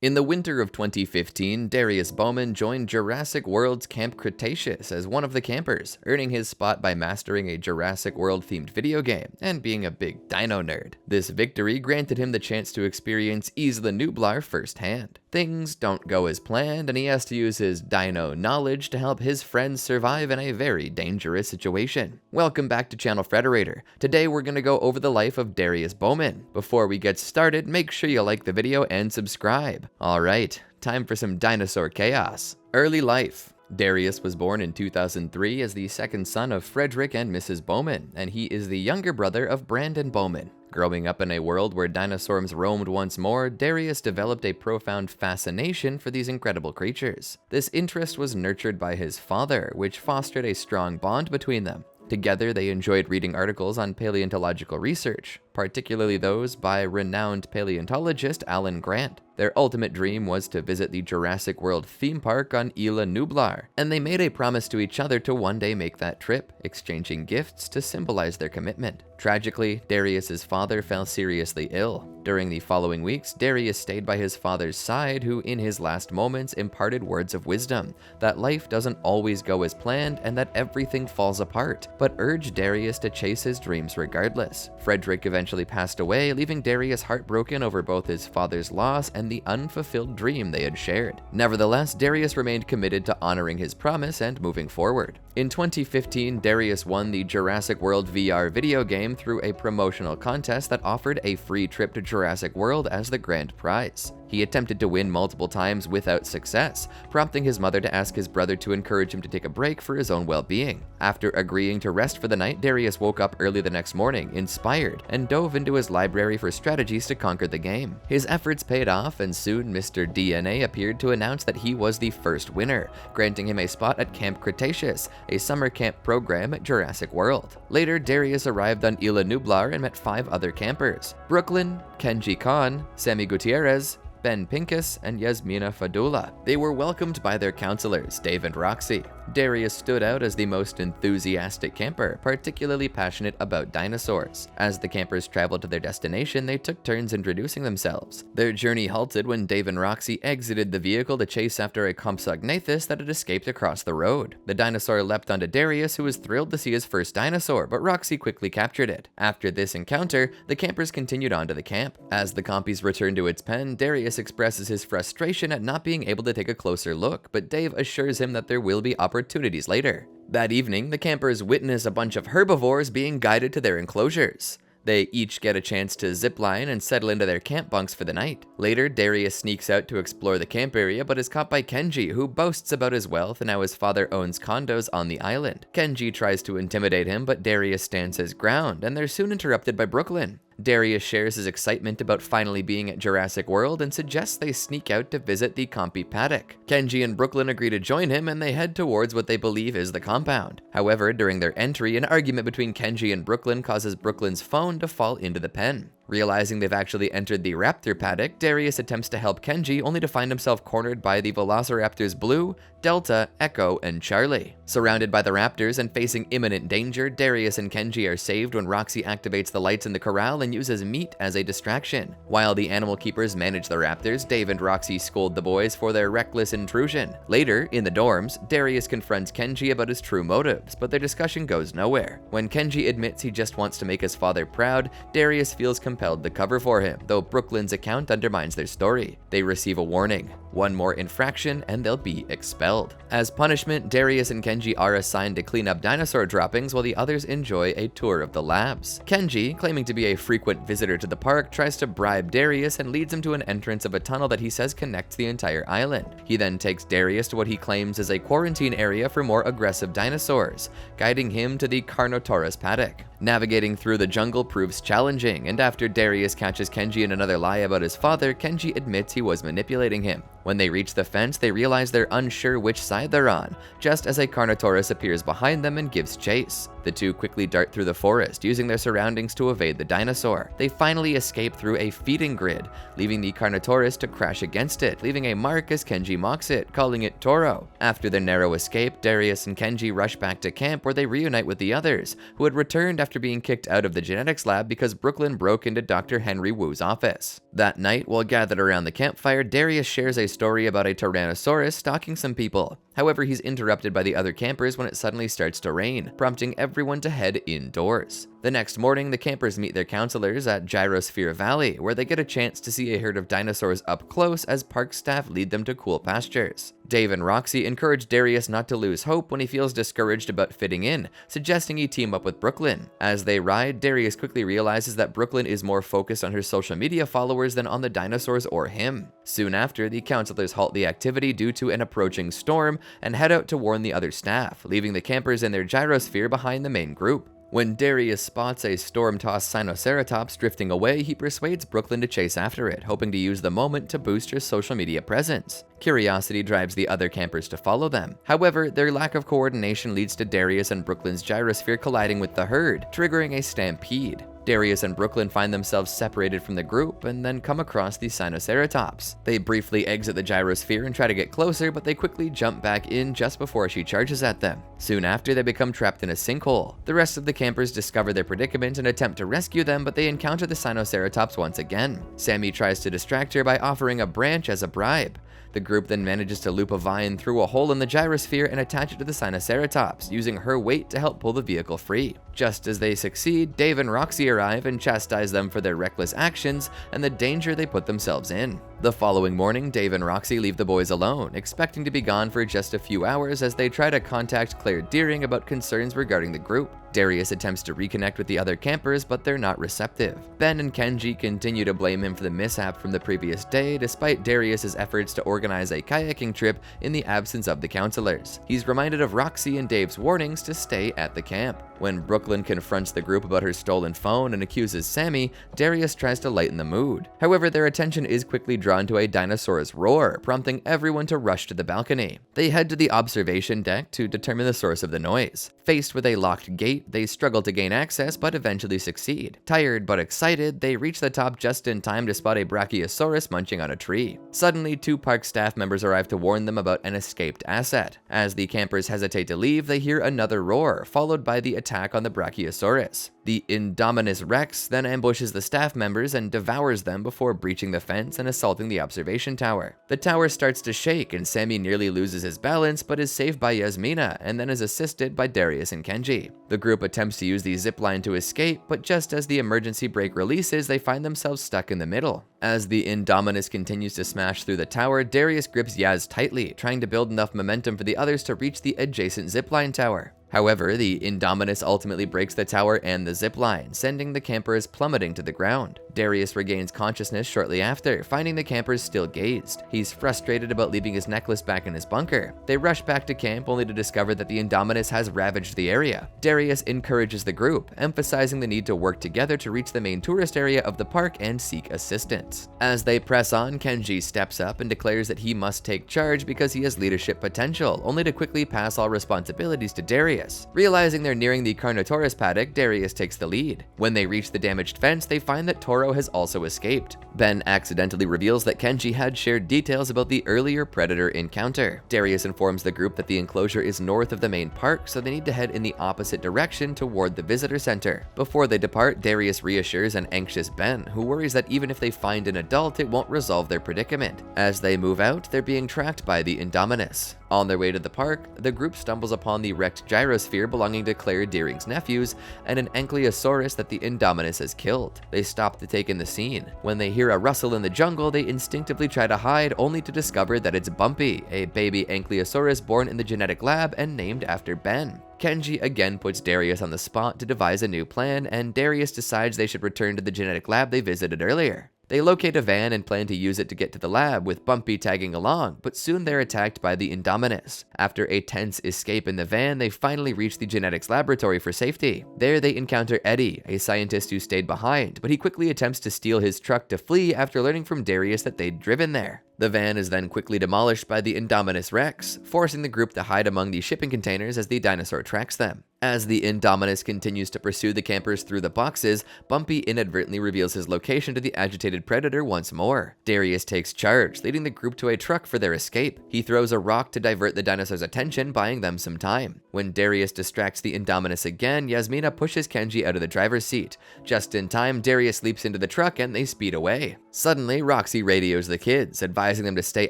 In the winter of 2015, Darius Bowman joined Jurassic World's Camp Cretaceous as one of the campers, earning his spot by mastering a Jurassic World-themed video game and being a big dino nerd. This victory granted him the chance to experience Isla Nublar firsthand. Things don't go as planned, and he has to use his dino knowledge to help his friends survive in a very dangerous situation. Welcome back to Channel Frederator. Today we're going to go over the life of Darius Bowman. Before we get started, make sure you like the video and subscribe. Alright, time for some dinosaur chaos. Early life. Darius was born in 2003 as the second son of Frederick and Mrs. Bowman, and he is the younger brother of Brandon Bowman. Growing up in a world where dinosaurs roamed once more, Darius developed a profound fascination for these incredible creatures. This interest was nurtured by his father, which fostered a strong bond between them. Together, they enjoyed reading articles on paleontological research, particularly those by renowned paleontologist Alan Grant. Their ultimate dream was to visit the Jurassic World theme park on Isla Nublar, and they made a promise to each other to one day make that trip, exchanging gifts to symbolize their commitment. Tragically, Darius's father fell seriously ill. During the following weeks, Darius stayed by his father's side, who in his last moments imparted words of wisdom, that life doesn't always go as planned and that everything falls apart, but urged Darius to chase his dreams regardless. Frederick eventually passed away, leaving Darius heartbroken over both his father's loss and the unfulfilled dream they had shared. Nevertheless, Darius remained committed to honoring his promise and moving forward. In 2015, Darius won the Jurassic World VR video game through a promotional contest that offered a free trip to Jurassic World as the grand prize. He attempted to win multiple times without success, prompting his mother to ask his brother to encourage him to take a break for his own well-being. After agreeing to rest for the night, Darius woke up early the next morning, inspired, and dove into his library for strategies to conquer the game. His efforts paid off, and soon Mr. DNA appeared to announce that he was the first winner, granting him a spot at Camp Cretaceous, a summer camp program at Jurassic World. Later, Darius arrived on Isla Nublar and met 5 other campers: Brooklyn, Kenji Kon, Sammy Gutierrez, Ben Pincus, and Yasmina Fadula. They were welcomed by their counselors, Dave and Roxy. Darius stood out as the most enthusiastic camper, particularly passionate about dinosaurs. As the campers traveled to their destination, they took turns introducing themselves. Their journey halted when Dave and Roxy exited the vehicle to chase after a Compsognathus that had escaped across the road. The dinosaur leapt onto Darius, who was thrilled to see his first dinosaur, but Roxy quickly captured it. After this encounter, the campers continued on to the camp. As the Compies returned to its pen, Darius expresses his frustration at not being able to take a closer look, but Dave assures him that there will be opportunities later. That evening, the campers witness a bunch of herbivores being guided to their enclosures. They each get a chance to zipline and settle into their camp bunks for the night. Later, Darius sneaks out to explore the camp area but is caught by Kenji, who boasts about his wealth and how his father owns condos on the island. Kenji tries to intimidate him, but Darius stands his ground, and they're soon interrupted by Brooklyn. Darius shares his excitement about finally being at Jurassic World and suggests they sneak out to visit the Compy paddock. Kenji and Brooklyn agree to join him, and they head towards what they believe is the compound. However, during their entry, an argument between Kenji and Brooklyn causes Brooklyn's phone to fall into the pen. Realizing they've actually entered the raptor paddock, Darius attempts to help Kenji, only to find himself cornered by the velociraptors Blue, Delta, Echo, and Charlie. Surrounded by the raptors and facing imminent danger, Darius and Kenji are saved when Roxy activates the lights in the corral and uses meat as a distraction. While the animal keepers manage the raptors, Dave and Roxy scold the boys for their reckless intrusion. Later, in the dorms, Darius confronts Kenji about his true motives, but their discussion goes nowhere. When Kenji admits he just wants to make his father proud, Darius feels compelled to cover for him, though Brooklyn's account undermines their story. They receive a warning: one more infraction and they'll be expelled. As punishment, Darius and Kenji are assigned to clean up dinosaur droppings while the others enjoy a tour of the labs. Kenji, claiming to be a frequent visitor to the park, tries to bribe Darius and leads him to an entrance of a tunnel that he says connects the entire island. He then takes Darius to what he claims is a quarantine area for more aggressive dinosaurs, guiding him to the Carnotaurus paddock. Navigating through the jungle proves challenging, and after Darius catches Kenji in another lie about his father, Kenji admits he was manipulating him. When they reach the fence, they realize they're unsure which side they're on, just as a Carnotaurus appears behind them and gives chase. The two quickly dart through the forest, using their surroundings to evade the dinosaur. They finally escape through a feeding grid, leaving the Carnotaurus to crash against it, leaving a mark as Kenji mocks it, calling it Toro. After their narrow escape, Darius and Kenji rush back to camp where they reunite with the others, who had returned after being kicked out of the genetics lab because Brooklyn broke into Dr. Henry Wu's office. That night, while gathered around the campfire, Darius shares a story about a Tyrannosaurus stalking some people. However, he's interrupted by the other campers when it suddenly starts to rain, prompting everyone to head indoors. The next morning, the campers meet their counselors at Gyrosphere Valley, where they get a chance to see a herd of dinosaurs up close as park staff lead them to cool pastures. Dave and Roxy encourage Darius not to lose hope when he feels discouraged about fitting in, suggesting he team up with Brooklyn. As they ride, Darius quickly realizes that Brooklyn is more focused on her social media followers than on the dinosaurs or him. Soon after, the counselors halt the activity due to an approaching storm and head out to warn the other staff, leaving the campers in their gyrosphere behind the main group. When Darius spots a storm-tossed Sinoceratops drifting away, he persuades Brooklyn to chase after it, hoping to use the moment to boost her social media presence. Curiosity drives the other campers to follow them. However, their lack of coordination leads to Darius and Brooklyn's gyrosphere colliding with the herd, triggering a stampede. Darius and Brooklyn find themselves separated from the group and then come across the Sinoceratops. They briefly exit the gyrosphere and try to get closer, but they quickly jump back in just before she charges at them. Soon after, they become trapped in a sinkhole. The rest of the campers discover their predicament and attempt to rescue them, but they encounter the Sinoceratops once again. Sammy tries to distract her by offering a branch as a bribe. The group then manages to loop a vine through a hole in the gyrosphere and attach it to the Sinoceratops, using her weight to help pull the vehicle free. Just as they succeed, Dave and Roxy arrive and chastise them for their reckless actions and the danger they put themselves in. The following morning, Dave and Roxy leave the boys alone, expecting to be gone for just a few hours as they try to contact Claire Deering about concerns regarding the group. Darius attempts to reconnect with the other campers, but they're not receptive. Ben and Kenji continue to blame him for the mishap from the previous day, despite Darius's efforts to organize a kayaking trip in the absence of the counselors. He's reminded of Roxy and Dave's warnings to stay at the camp. When Brooklyn confronts the group about her stolen phone and accuses Sammy, Darius tries to lighten the mood. However, their attention is quickly drawn to a dinosaur's roar, prompting everyone to rush to the balcony. They head to the observation deck to determine the source of the noise. Faced with a locked gate, they struggle to gain access but eventually succeed. Tired but excited, they reach the top just in time to spot a Brachiosaurus munching on a tree. Suddenly, two park staff members arrive to warn them about an escaped asset. As the campers hesitate to leave, they hear another roar, followed by the attack on the Brachiosaurus. The Indominus Rex then ambushes the staff members and devours them before breaching the fence and assaulting the observation tower. The tower starts to shake and Sammy nearly loses his balance but is saved by Yasmina and then is assisted by Darius and Kenji. The group attempts to use the zipline to escape, but just as the emergency brake releases, they find themselves stuck in the middle. As the Indominus continues to smash through the tower, Darius grips Yaz tightly, trying to build enough momentum for the others to reach the adjacent zipline tower. However, the Indominus ultimately breaks the tower and the zipline, sending the campers plummeting to the ground. Darius regains consciousness shortly after, finding the campers still gazed. He's frustrated about leaving his necklace back in his bunker. They rush back to camp only to discover that the Indominus has ravaged the area. Darius encourages the group, emphasizing the need to work together to reach the main tourist area of the park and seek assistance. As they press on, Kenji steps up and declares that he must take charge because he has leadership potential, only to quickly pass all responsibilities to Darius. Realizing they're nearing the Carnotaurus paddock, Darius takes the lead. When they reach the damaged fence, they find that Toro has also escaped. Ben accidentally reveals that Kenji had shared details about the earlier Predator encounter. Darius informs the group that the enclosure is north of the main park, so they need to head in the opposite direction toward the visitor center. Before they depart, Darius reassures an anxious Ben, who worries that even if they find an adult, it won't resolve their predicament. As they move out, they're being tracked by the Indominus. On their way to the park, the group stumbles upon the wrecked gyrosphere belonging to Claire Deering's nephews and an Ankylosaurus that the Indominus has killed. They stop to take in the scene. When they hear a rustle in the jungle, they instinctively try to hide, only to discover that it's Bumpy, a baby Ankylosaurus born in the genetic lab and named after Ben. Kenji again puts Darius on the spot to devise a new plan, and Darius decides they should return to the genetic lab they visited earlier. They locate a van and plan to use it to get to the lab, with Bumpy tagging along, but soon they're attacked by the Indominus. After a tense escape in the van, they finally reach the genetics laboratory for safety. There they encounter Eddie, a scientist who stayed behind, but he quickly attempts to steal his truck to flee after learning from Darius that they'd driven there. The van is then quickly demolished by the Indominus Rex, forcing the group to hide among the shipping containers as the dinosaur tracks them. As the Indominus continues to pursue the campers through the boxes, Bumpy inadvertently reveals his location to the agitated Predator once more. Darius takes charge, leading the group to a truck for their escape. He throws a rock to divert the dinosaur's attention, buying them some time. When Darius distracts the Indominus again, Yasmina pushes Kenji out of the driver's seat. Just in time, Darius leaps into the truck and they speed away. Suddenly, Roxy radios the kids, advising them to stay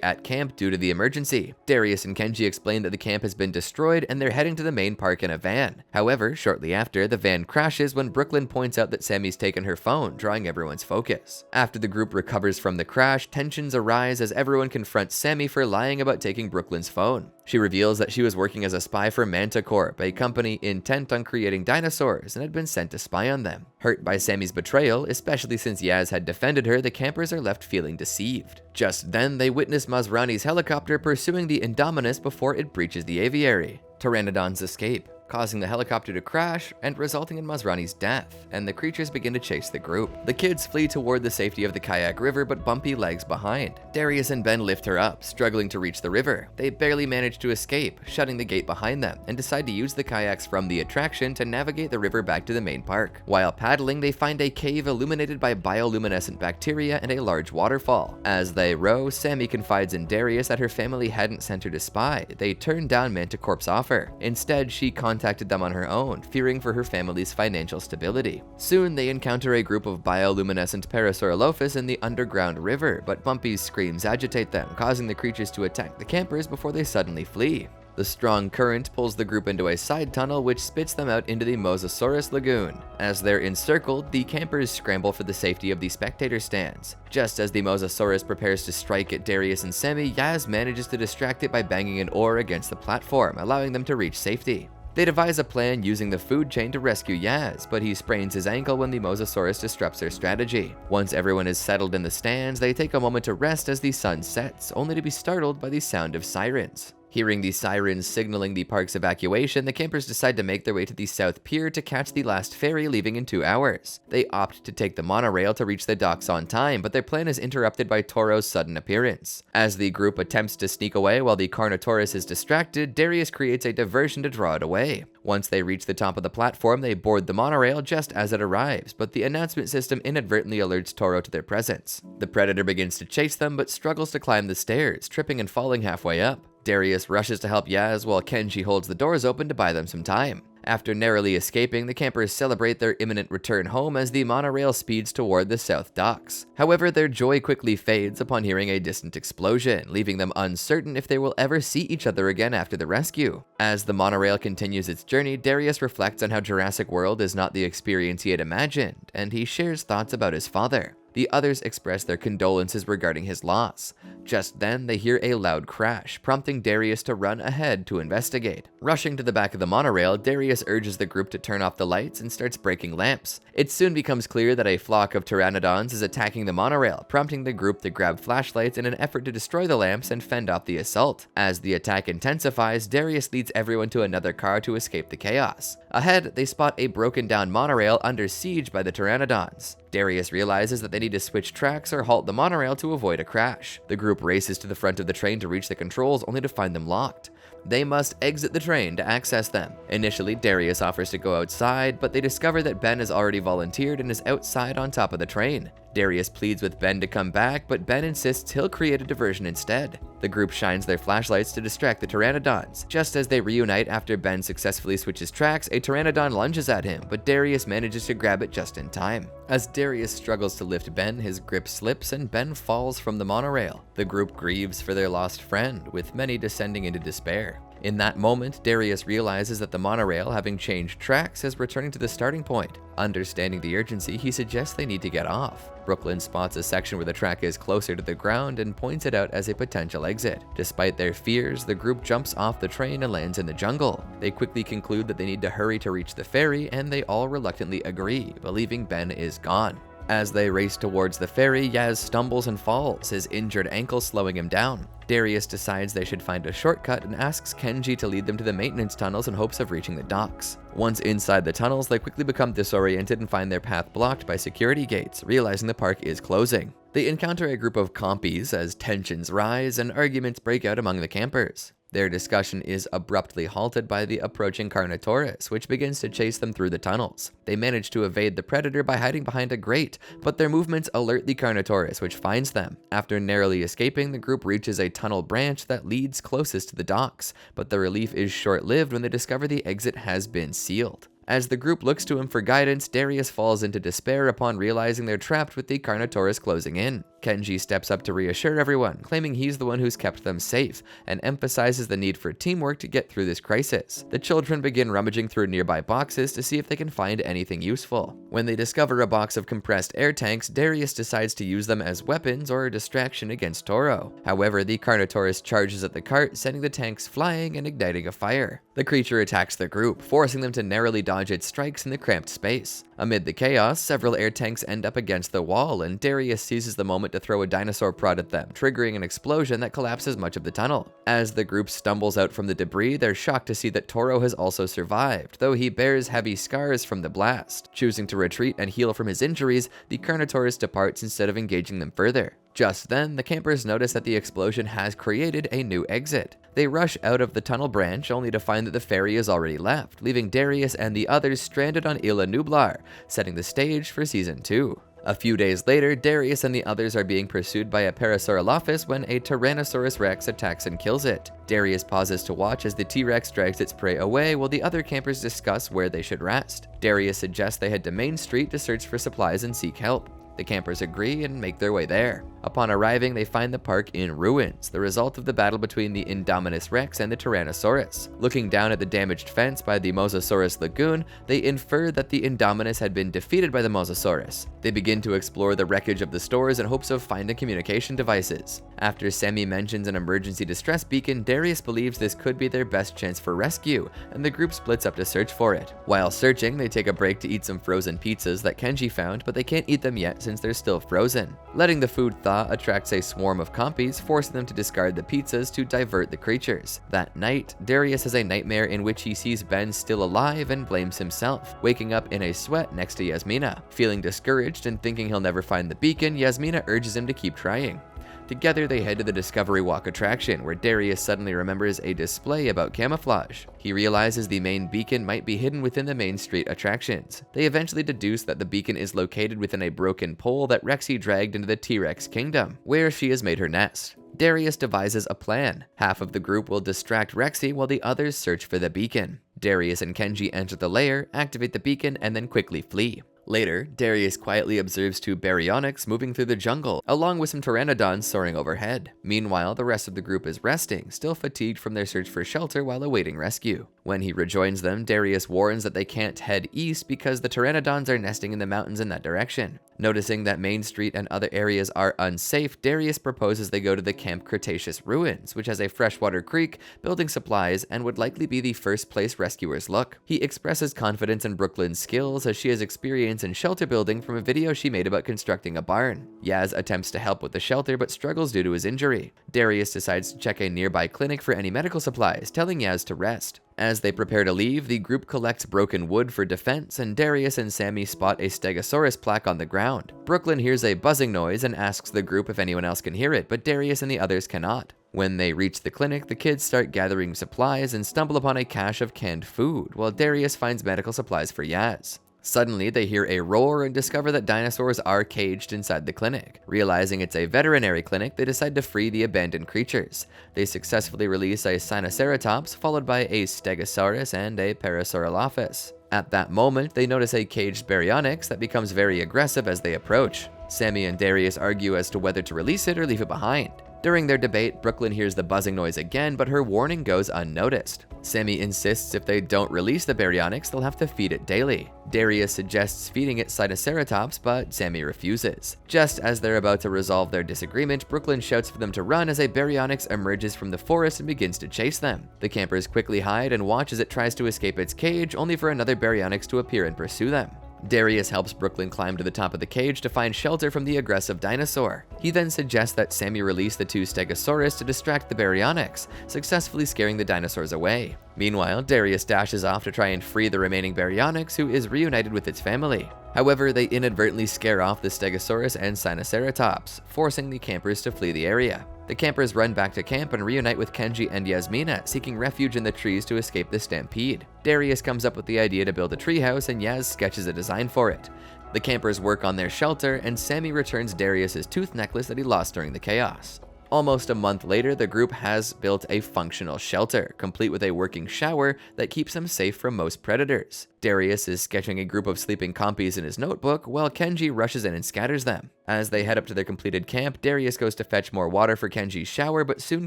at camp due to the emergency. Darius and Kenji explain that the camp has been destroyed and they're heading to the main park in a van. However, shortly after, the van crashes when Brooklyn points out that Sammy's taken her phone, drawing everyone's focus. After the group recovers from the crash, tensions arise as everyone confronts Sammy for lying about taking Brooklyn's phone. She reveals that she was working as a spy for Manticorp, a company intent on creating dinosaurs, and had been sent to spy on them. Hurt by Sammy's betrayal, especially since Yaz had defended her, the campers are left feeling deceived. Just then, they witness Masrani's helicopter pursuing the Indominus before it breaches the aviary. Pteranodons escape, causing the helicopter to crash and resulting in Masrani's death, and the creatures begin to chase the group. The kids flee toward the safety of the Kayak River, but Bumpy lags behind. Darius and Ben lift her up, struggling to reach the river. They barely manage to escape, shutting the gate behind them, and decide to use the kayaks from the attraction to navigate the river back to the main park. While paddling, they find a cave illuminated by bioluminescent bacteria and a large waterfall. As they row, Sammy confides in Darius that her family hadn't sent her to spy. They turned down Manticorp's offer. Instead, she contacted them on her own, fearing for her family's financial stability. Soon, they encounter a group of bioluminescent Parasaurolophus in the underground river, but Bumpy's screams agitate them, causing the creatures to attack the campers before they suddenly flee. The strong current pulls the group into a side tunnel which spits them out into the Mosasaurus Lagoon. As they're encircled, the campers scramble for the safety of the spectator stands. Just as the Mosasaurus prepares to strike at Darius and Sammy, Yaz manages to distract it by banging an oar against the platform, allowing them to reach safety. They devise a plan using the food chain to rescue Yaz, but he sprains his ankle when the Mosasaurus disrupts their strategy. Once everyone is settled in the stands, they take a moment to rest as the sun sets, only to be startled by the sound of sirens. Hearing the sirens signaling the park's evacuation, the campers decide to make their way to the South Pier to catch the last ferry leaving in 2 hours. They opt to take the monorail to reach the docks on time, but their plan is interrupted by Toro's sudden appearance. As the group attempts to sneak away while the Carnotaurus is distracted, Darius creates a diversion to draw it away. Once they reach the top of the platform, they board the monorail just as it arrives, but the announcement system inadvertently alerts Toro to their presence. The Predator begins to chase them, but struggles to climb the stairs, tripping and falling halfway up. Darius rushes to help Yaz while Kenji holds the doors open to buy them some time. After narrowly escaping, the campers celebrate their imminent return home as the monorail speeds toward the south docks. However, their joy quickly fades upon hearing a distant explosion, leaving them uncertain if they will ever see each other again after the rescue. As the monorail continues its journey, Darius reflects on how Jurassic World is not the experience he had imagined, and he shares thoughts about his father. The others express their condolences regarding his loss. Just then, they hear a loud crash, prompting Darius to run ahead to investigate. Rushing to the back of the monorail, Darius urges the group to turn off the lights and starts breaking lamps. It soon becomes clear that a flock of pteranodons is attacking the monorail, prompting the group to grab flashlights in an effort to destroy the lamps and fend off the assault. As the attack intensifies, Darius leads everyone to another car to escape the chaos. Ahead, they spot a broken-down monorail under siege by the pteranodons. Darius realizes that they need to switch tracks or halt the monorail to avoid a crash. The group races to the front of the train to reach the controls, only to find them locked. They must exit the train to access them. Initially, Darius offers to go outside, but they discover that Ben has already volunteered and is outside on top of the train. Darius pleads with Ben to come back, but Ben insists he'll create a diversion instead. The group shines their flashlights to distract the pteranodons. Just as they reunite after Ben successfully switches tracks, a pteranodon lunges at him, but Darius manages to grab it just in time. As Darius struggles to lift Ben, his grip slips and Ben falls from the monorail. The group grieves for their lost friend, with many descending into despair. In that moment, Darius realizes that the monorail, having changed tracks, is returning to the starting point. Understanding the urgency, he suggests they need to get off. Brooklyn spots a section where the track is closer to the ground and points it out as a potential exit. Despite their fears, the group jumps off the train and lands in the jungle. They quickly conclude that they need to hurry to reach the ferry, and they all reluctantly agree, believing Ben is gone. As they race towards the ferry, Yaz stumbles and falls, his injured ankle slowing him down. Darius decides they should find a shortcut and asks Kenji to lead them to the maintenance tunnels in hopes of reaching the docks. Once inside the tunnels, they quickly become disoriented and find their path blocked by security gates, realizing the park is closing. They encounter a group of compies as tensions rise and arguments break out among the campers. Their discussion is abruptly halted by the approaching Carnotaurus, which begins to chase them through the tunnels. They manage to evade the predator by hiding behind a grate, but their movements alert the Carnotaurus, which finds them. After narrowly escaping, the group reaches a tunnel branch that leads closest to the docks, but the relief is short-lived when they discover the exit has been sealed. As the group looks to him for guidance, Darius falls into despair upon realizing they're trapped with the Carnotaurus closing in. Kenji steps up to reassure everyone, claiming he's the one who's kept them safe, and emphasizes the need for teamwork to get through this crisis. The children begin rummaging through nearby boxes to see if they can find anything useful. When they discover a box of compressed air tanks, Darius decides to use them as weapons or a distraction against Toro. However, the Carnotaurus charges at the cart, sending the tanks flying and igniting a fire. The creature attacks the group, forcing them to narrowly dodge its strikes in the cramped space. Amid the chaos, several air tanks end up against the wall, and Darius seizes the moment to throw a dinosaur prod at them, triggering an explosion that collapses much of the tunnel. As the group stumbles out from the debris, they're shocked to see that Toro has also survived, though he bears heavy scars from the blast. Choosing to retreat and heal from his injuries, the Carnotaurus departs instead of engaging them further. Just then, the campers notice that the explosion has created a new exit. They rush out of the tunnel branch only to find that the ferry is already left, leaving Darius and the others stranded on Isla Nublar, setting the stage for Season 2. A few days later, Darius and the others are being pursued by a Parasaurolophus when a Tyrannosaurus Rex attacks and kills it. Darius pauses to watch as the T-Rex drags its prey away while the other campers discuss where they should rest. Darius suggests they head to Main Street to search for supplies and seek help. The campers agree and make their way there. Upon arriving, they find the park in ruins, the result of the battle between the Indominus Rex and the Tyrannosaurus. Looking down at the damaged fence by the Mosasaurus Lagoon, they infer that the Indominus had been defeated by the Mosasaurus. They begin to explore the wreckage of the stores in hopes of finding communication devices. After Sammy mentions an emergency distress beacon, Darius believes this could be their best chance for rescue, and the group splits up to search for it. While searching, they take a break to eat some frozen pizzas that Kenji found, but they can't eat them yet since they're still frozen. Letting the food thaw attracts a swarm of compies, forcing them to discard the pizzas to divert the creatures. That night, Darius has a nightmare in which he sees Ben still alive and blames himself, waking up in a sweat next to Yasmina. Feeling discouraged and thinking he'll never find the beacon, Yasmina urges him to keep trying. Together, they head to the Discovery Walk attraction, where Darius suddenly remembers a display about camouflage. He realizes the main beacon might be hidden within the Main Street attractions. They eventually deduce that the beacon is located within a broken pole that Rexy dragged into the T-Rex kingdom, where she has made her nest. Darius devises a plan. Half of the group will distract Rexy while the others search for the beacon. Darius and Kenji enter the lair, activate the beacon, and then quickly flee. Later, Darius quietly observes two baryonyx moving through the jungle, along with some pteranodons soaring overhead. Meanwhile, the rest of the group is resting, still fatigued from their search for shelter while awaiting rescue. When he rejoins them, Darius warns that they can't head east because the pteranodons are nesting in the mountains in that direction. Noticing that Main Street and other areas are unsafe, Darius proposes they go to the Camp Cretaceous ruins, which has a freshwater creek, building supplies, and would likely be the first place rescuers look. He expresses confidence in Brooklyn's skills as she has experience in shelter building from a video she made about constructing a barn. Yaz attempts to help with the shelter but struggles due to his injury. Darius decides to check a nearby clinic for any medical supplies, telling Yaz to rest. As they prepare to leave, the group collects broken wood for defense, and Darius and Sammy spot a Stegosaurus plaque on the ground. Brooklyn hears a buzzing noise and asks the group if anyone else can hear it, but Darius and the others cannot. When they reach the clinic, the kids start gathering supplies and stumble upon a cache of canned food, while Darius finds medical supplies for Yaz. Suddenly, they hear a roar and discover that dinosaurs are caged inside the clinic. Realizing it's a veterinary clinic, they decide to free the abandoned creatures. They successfully release a Sinoceratops, followed by a Stegosaurus and a Parasaurolophus. At that moment, they notice a caged baryonyx that becomes very aggressive as they approach. Sammy and Darius argue as to whether to release it or leave it behind. During their debate, Brooklyn hears the buzzing noise again, but her warning goes unnoticed. Sammy insists if they don't release the baryonyx, they'll have to feed it daily. Darius suggests feeding it Sinoceratops, but Sammy refuses. Just as they're about to resolve their disagreement, Brooklyn shouts for them to run as a baryonyx emerges from the forest and begins to chase them. The campers quickly hide and watch as it tries to escape its cage, only for another baryonyx to appear and pursue them. Darius helps Brooklyn climb to the top of the cage to find shelter from the aggressive dinosaur. He then suggests that Sammy release the two Stegosaurus to distract the Baryonyx, successfully scaring the dinosaurs away. Meanwhile, Darius dashes off to try and free the remaining Baryonyx, who is reunited with its family. However, they inadvertently scare off the Stegosaurus and Sinoceratops, forcing the campers to flee the area. The campers run back to camp and reunite with Kenji and Yasmina, seeking refuge in the trees to escape the stampede. Darius comes up with the idea to build a treehouse, and Yaz sketches a design for it. The campers work on their shelter, and Sammy returns Darius's tooth necklace that he lost during the chaos. Almost a month later, the group has built a functional shelter, complete with a working shower that keeps them safe from most predators. Darius is sketching a group of sleeping compies in his notebook, while Kenji rushes in and scatters them. As they head up to their completed camp, Darius goes to fetch more water for Kenji's shower, but soon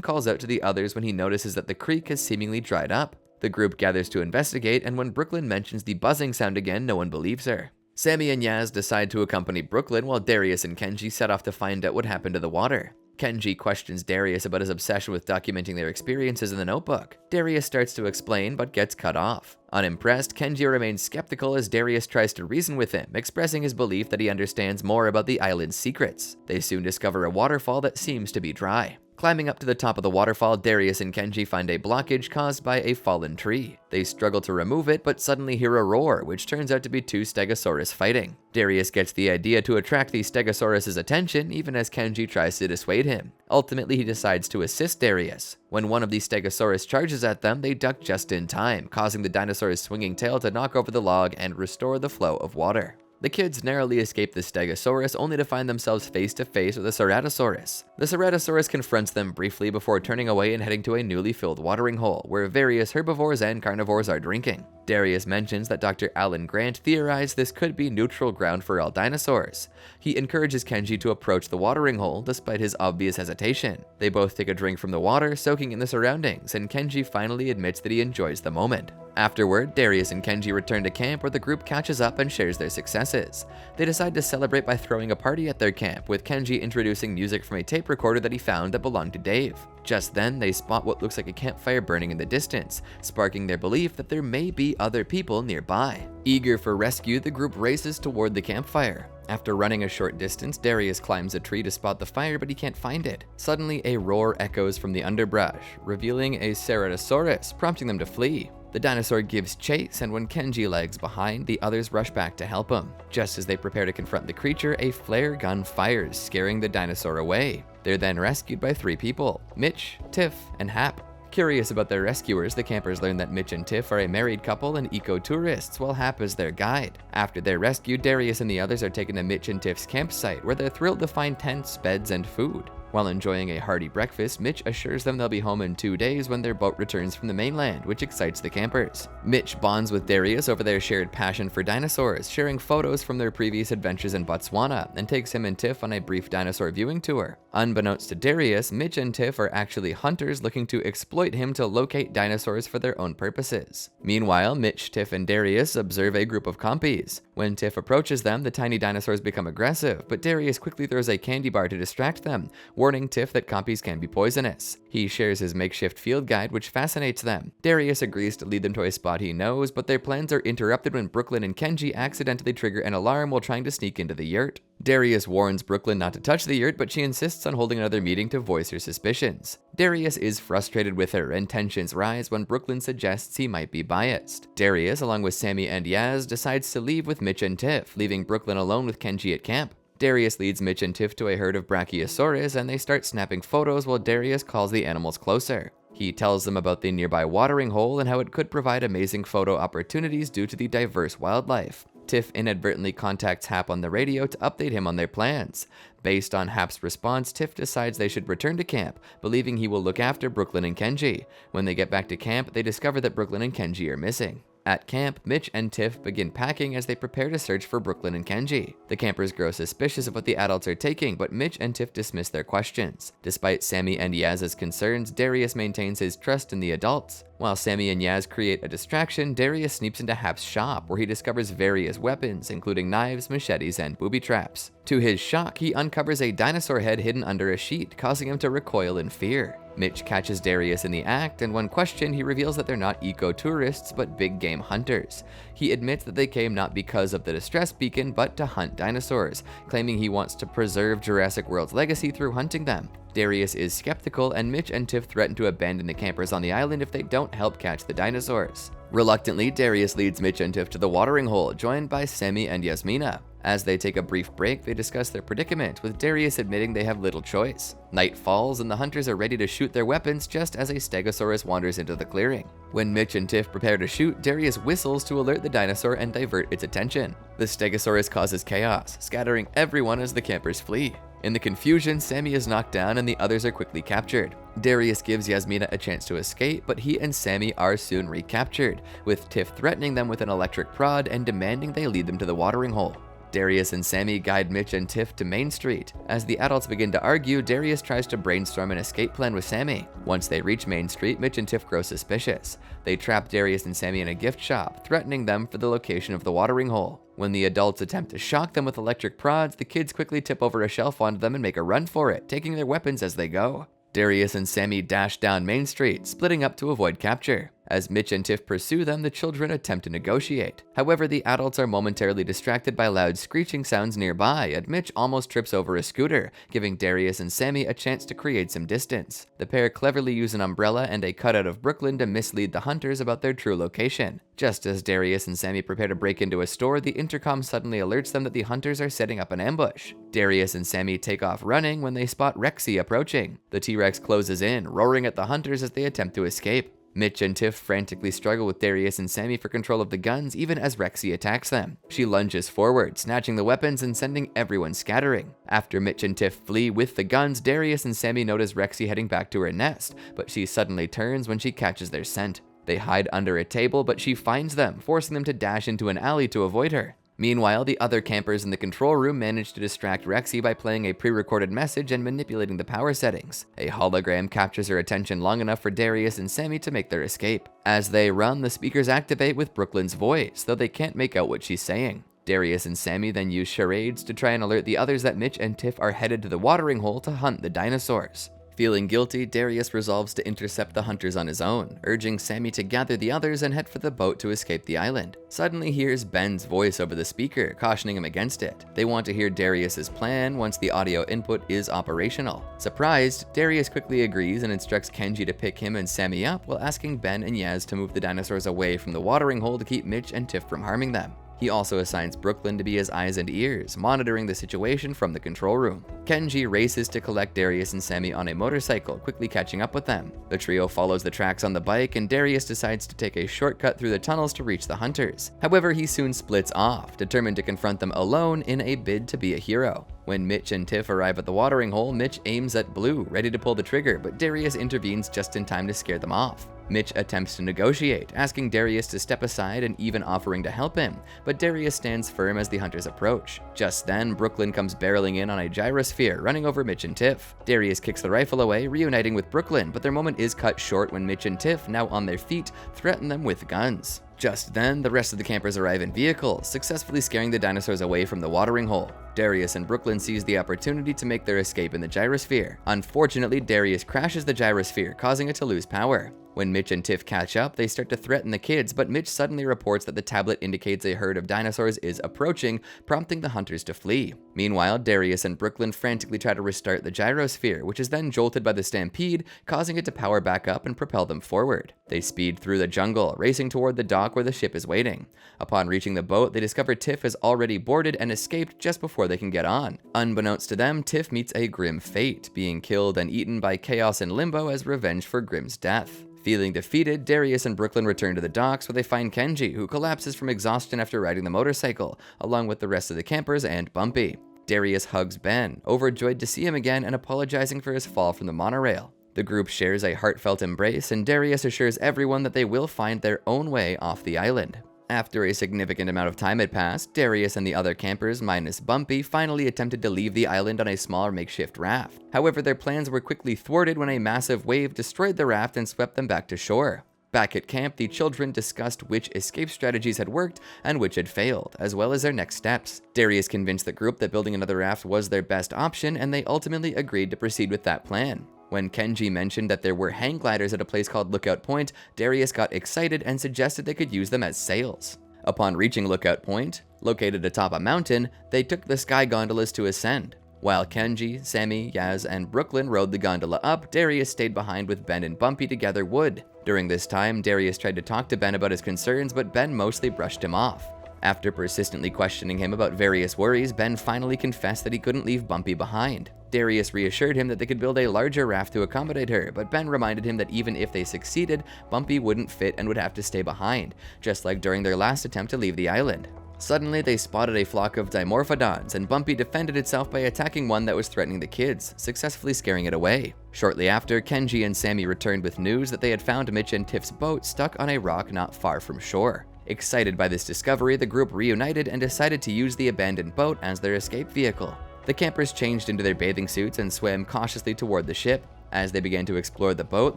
calls out to the others when he notices that the creek has seemingly dried up. The group gathers to investigate, and when Brooklyn mentions the buzzing sound again, no one believes her. Sammy and Yaz decide to accompany Brooklyn, while Darius and Kenji set off to find out what happened to the water. Kenji questions Darius about his obsession with documenting their experiences in the notebook. Darius starts to explain, but gets cut off. Unimpressed, Kenji remains skeptical as Darius tries to reason with him, expressing his belief that he understands more about the island's secrets. They soon discover a waterfall that seems to be dry. Climbing up to the top of the waterfall, Darius and Kenji find a blockage caused by a fallen tree. They struggle to remove it, but suddenly hear a roar, which turns out to be two Stegosaurus fighting. Darius gets the idea to attract the Stegosaurus' attention, even as Kenji tries to dissuade him. Ultimately, he decides to assist Darius. When one of the Stegosaurus charges at them, they duck just in time, causing the dinosaur's swinging tail to knock over the log and restore the flow of water. The kids narrowly escape the Stegosaurus, only to find themselves face to face with a Ceratosaurus. The Ceratosaurus confronts them briefly before turning away and heading to a newly filled watering hole, where various herbivores and carnivores are drinking. Darius mentions that Dr. Alan Grant theorized this could be neutral ground for all dinosaurs. He encourages Kenji to approach the watering hole, despite his obvious hesitation. They both take a drink from the water, soaking in the surroundings, and Kenji finally admits that he enjoys the moment. Afterward, Darius and Kenji return to camp, where the group catches up and shares their successes. They decide to celebrate by throwing a party at their camp, with Kenji introducing music from a tape recorder that he found that belonged to Dave. Just then, they spot what looks like a campfire burning in the distance, sparking their belief that there may be other people nearby. Eager for rescue, the group races toward the campfire. After running a short distance, Darius climbs a tree to spot the fire, but he can't find it. Suddenly, a roar echoes from the underbrush, revealing a Ceratosaurus, prompting them to flee. The dinosaur gives chase, and when Kenji lags behind, the others rush back to help him. Just as they prepare to confront the creature, a flare gun fires, scaring the dinosaur away. They're then rescued by three people: Mitch, Tiff, and Hap. Curious about their rescuers, the campers learn that Mitch and Tiff are a married couple and eco-tourists, while Hap is their guide. After their rescue, Darius and the others are taken to Mitch and Tiff's campsite, where they're thrilled to find tents, beds, and food. While enjoying a hearty breakfast, Mitch assures them they'll be home in 2 days when their boat returns from the mainland, which excites the campers. Mitch bonds with Darius over their shared passion for dinosaurs, sharing photos from their previous adventures in Botswana, and takes him and Tiff on a brief dinosaur viewing tour. Unbeknownst to Darius, Mitch and Tiff are actually hunters looking to exploit him to locate dinosaurs for their own purposes. Meanwhile, Mitch, Tiff, and Darius observe a group of compies. When Tiff approaches them, the tiny dinosaurs become aggressive, but Darius quickly throws a candy bar to distract them, warning Tiff that compies can be poisonous. He shares his makeshift field guide, which fascinates them. Darius agrees to lead them to a spot he knows, but their plans are interrupted when Brooklyn and Kenji accidentally trigger an alarm while trying to sneak into the yurt. Darius warns Brooklyn not to touch the yurt, but she insists on holding another meeting to voice her suspicions. Darius is frustrated with her, and tensions rise when Brooklyn suggests he might be biased. Darius, along with Sammy and Yaz, decides to leave with Mitch and Tiff, leaving Brooklyn alone with Kenji at camp. Darius leads Mitch and Tiff to a herd of Brachiosaurus, and they start snapping photos while Darius calls the animals closer. He tells them about the nearby watering hole and how it could provide amazing photo opportunities due to the diverse wildlife. Tiff inadvertently contacts Hap on the radio to update him on their plans. Based on Hap's response, Tiff decides they should return to camp, believing he will look after Brooklyn and Kenji. When they get back to camp, they discover that Brooklyn and Kenji are missing. At camp, Mitch and Tiff begin packing as they prepare to search for Brooklyn and Kenji. The campers grow suspicious of what the adults are taking, but Mitch and Tiff dismiss their questions. Despite Sammy and Yaz's concerns, Darius maintains his trust in the adults. While Sammy and Yaz create a distraction, Darius sneaks into Hap's shop, where he discovers various weapons, including knives, machetes, and booby traps. To his shock, he uncovers a dinosaur head hidden under a sheet, causing him to recoil in fear. Mitch catches Darius in the act, and when questioned, he reveals that they're not eco-tourists, but big game hunters. He admits that they came not because of the distress beacon, but to hunt dinosaurs, claiming he wants to preserve Jurassic World's legacy through hunting them. Darius is skeptical, and Mitch and Tiff threaten to abandon the campers on the island if they don't help catch the dinosaurs. Reluctantly, Darius leads Mitch and Tiff to the watering hole, joined by Sammy and Yasmina. As they take a brief break, they discuss their predicament, with Darius admitting they have little choice. Night falls, and the hunters are ready to shoot their weapons just as a Stegosaurus wanders into the clearing. When Mitch and Tiff prepare to shoot, Darius whistles to alert the dinosaur and divert its attention. The Stegosaurus causes chaos, scattering everyone as the campers flee. In the confusion, Sammy is knocked down and the others are quickly captured. Darius gives Yasmina a chance to escape, but he and Sammy are soon recaptured, with Tiff threatening them with an electric prod and demanding they lead them to the watering hole. Darius and Sammy guide Mitch and Tiff to Main Street. As the adults begin to argue, Darius tries to brainstorm an escape plan with Sammy. Once they reach Main Street, Mitch and Tiff grow suspicious. They trap Darius and Sammy in a gift shop, threatening them for the location of the watering hole. When the adults attempt to shock them with electric prods, the kids quickly tip over a shelf onto them and make a run for it, taking their weapons as they go. Darius and Sammy dash down Main Street, splitting up to avoid capture. As Mitch and Tiff pursue them, the children attempt to negotiate. However, the adults are momentarily distracted by loud screeching sounds nearby, and Mitch almost trips over a scooter, giving Darius and Sammy a chance to create some distance. The pair cleverly use an umbrella and a cutout of Brooklyn to mislead the hunters about their true location. Just as Darius and Sammy prepare to break into a store, the intercom suddenly alerts them that the hunters are setting up an ambush. Darius and Sammy take off running when they spot Rexy approaching. The T-Rex closes in, roaring at the hunters as they attempt to escape. Mitch and Tiff frantically struggle with Darius and Sammy for control of the guns even as Rexy attacks them. She lunges forward, snatching the weapons and sending everyone scattering. After Mitch and Tiff flee with the guns, Darius and Sammy notice Rexy heading back to her nest, but she suddenly turns when she catches their scent. They hide under a table, but she finds them, forcing them to dash into an alley to avoid her. Meanwhile, the other campers in the control room manage to distract Rexy by playing a pre-recorded message and manipulating the power settings. A hologram captures her attention long enough for Darius and Sammy to make their escape. As they run, the speakers activate with Brooklyn's voice, though they can't make out what she's saying. Darius and Sammy then use charades to try and alert the others that Mitch and Tiff are headed to the watering hole to hunt the dinosaurs. Feeling guilty, Darius resolves to intercept the hunters on his own, urging Sammy to gather the others and head for the boat to escape the island. Suddenly he hears Ben's voice over the speaker, cautioning him against it. They want to hear Darius's plan once the audio input is operational. Surprised, Darius quickly agrees and instructs Kenji to pick him and Sammy up while asking Ben and Yaz to move the dinosaurs away from the watering hole to keep Mitch and Tiff from harming them. He also assigns Brooklyn to be his eyes and ears, monitoring the situation from the control room. Kenji races to collect Darius and Sammy on a motorcycle, quickly catching up with them. The trio follows the tracks on the bike, and Darius decides to take a shortcut through the tunnels to reach the hunters. However, he soon splits off, determined to confront them alone in a bid to be a hero. When Mitch and Tiff arrive at the watering hole, Mitch aims at Blue, ready to pull the trigger, but Darius intervenes just in time to scare them off. Mitch attempts to negotiate, asking Darius to step aside and even offering to help him, but Darius stands firm as the hunters approach. Just then, Brooklyn comes barreling in on a gyrosphere, running over Mitch and Tiff. Darius kicks the rifle away, reuniting with Brooklyn, but their moment is cut short when Mitch and Tiff, now on their feet, threaten them with guns. Just then, the rest of the campers arrive in vehicles, successfully scaring the dinosaurs away from the watering hole. Darius and Brooklyn seize the opportunity to make their escape in the gyrosphere. Unfortunately, Darius crashes the gyrosphere, causing it to lose power. When Mitch and Tiff catch up, they start to threaten the kids, but Mitch suddenly reports that the tablet indicates a herd of dinosaurs is approaching, prompting the hunters to flee. Meanwhile, Darius and Brooklyn frantically try to restart the gyrosphere, which is then jolted by the stampede, causing it to power back up and propel them forward. They speed through the jungle, racing toward the dock where the ship is waiting. Upon reaching the boat, they discover Tiff has already boarded and escaped just before they can get on. Unbeknownst to them, Tiff meets a grim fate, being killed and eaten by Chaos and Limbo as revenge for Grimm's death. Feeling defeated, Darius and Brooklyn return to the docks where they find Kenji, who collapses from exhaustion after riding the motorcycle, along with the rest of the campers and Bumpy. Darius hugs Ben, overjoyed to see him again and apologizing for his fall from the monorail. The group shares a heartfelt embrace, and Darius assures everyone that they will find their own way off the island. After a significant amount of time had passed, Darius and the other campers, minus Bumpy, finally attempted to leave the island on a smaller makeshift raft. However, their plans were quickly thwarted when a massive wave destroyed the raft and swept them back to shore. Back at camp, the children discussed which escape strategies had worked and which had failed, as well as their next steps. Darius convinced the group that building another raft was their best option, and they ultimately agreed to proceed with that plan. When Kenji mentioned that there were hang gliders at a place called Lookout Point, Darius got excited and suggested they could use them as sails. Upon reaching Lookout Point, located atop a mountain, they took the sky gondolas to ascend. While Kenji, Sammy, Yaz, and Brooklyn rode the gondola up, Darius stayed behind with Ben and Bumpy to gather wood. During this time, Darius tried to talk to Ben about his concerns, but Ben mostly brushed him off. After persistently questioning him about various worries, Ben finally confessed that he couldn't leave Bumpy behind. Darius reassured him that they could build a larger raft to accommodate her, but Ben reminded him that even if they succeeded, Bumpy wouldn't fit and would have to stay behind, just like during their last attempt to leave the island. Suddenly, they spotted a flock of Dimorphodons, and Bumpy defended itself by attacking one that was threatening the kids, successfully scaring it away. Shortly after, Kenji and Sammy returned with news that they had found Mitch and Tiff's boat stuck on a rock not far from shore. Excited by this discovery, the group reunited and decided to use the abandoned boat as their escape vehicle. The campers changed into their bathing suits and swam cautiously toward the ship. As they began to explore the boat,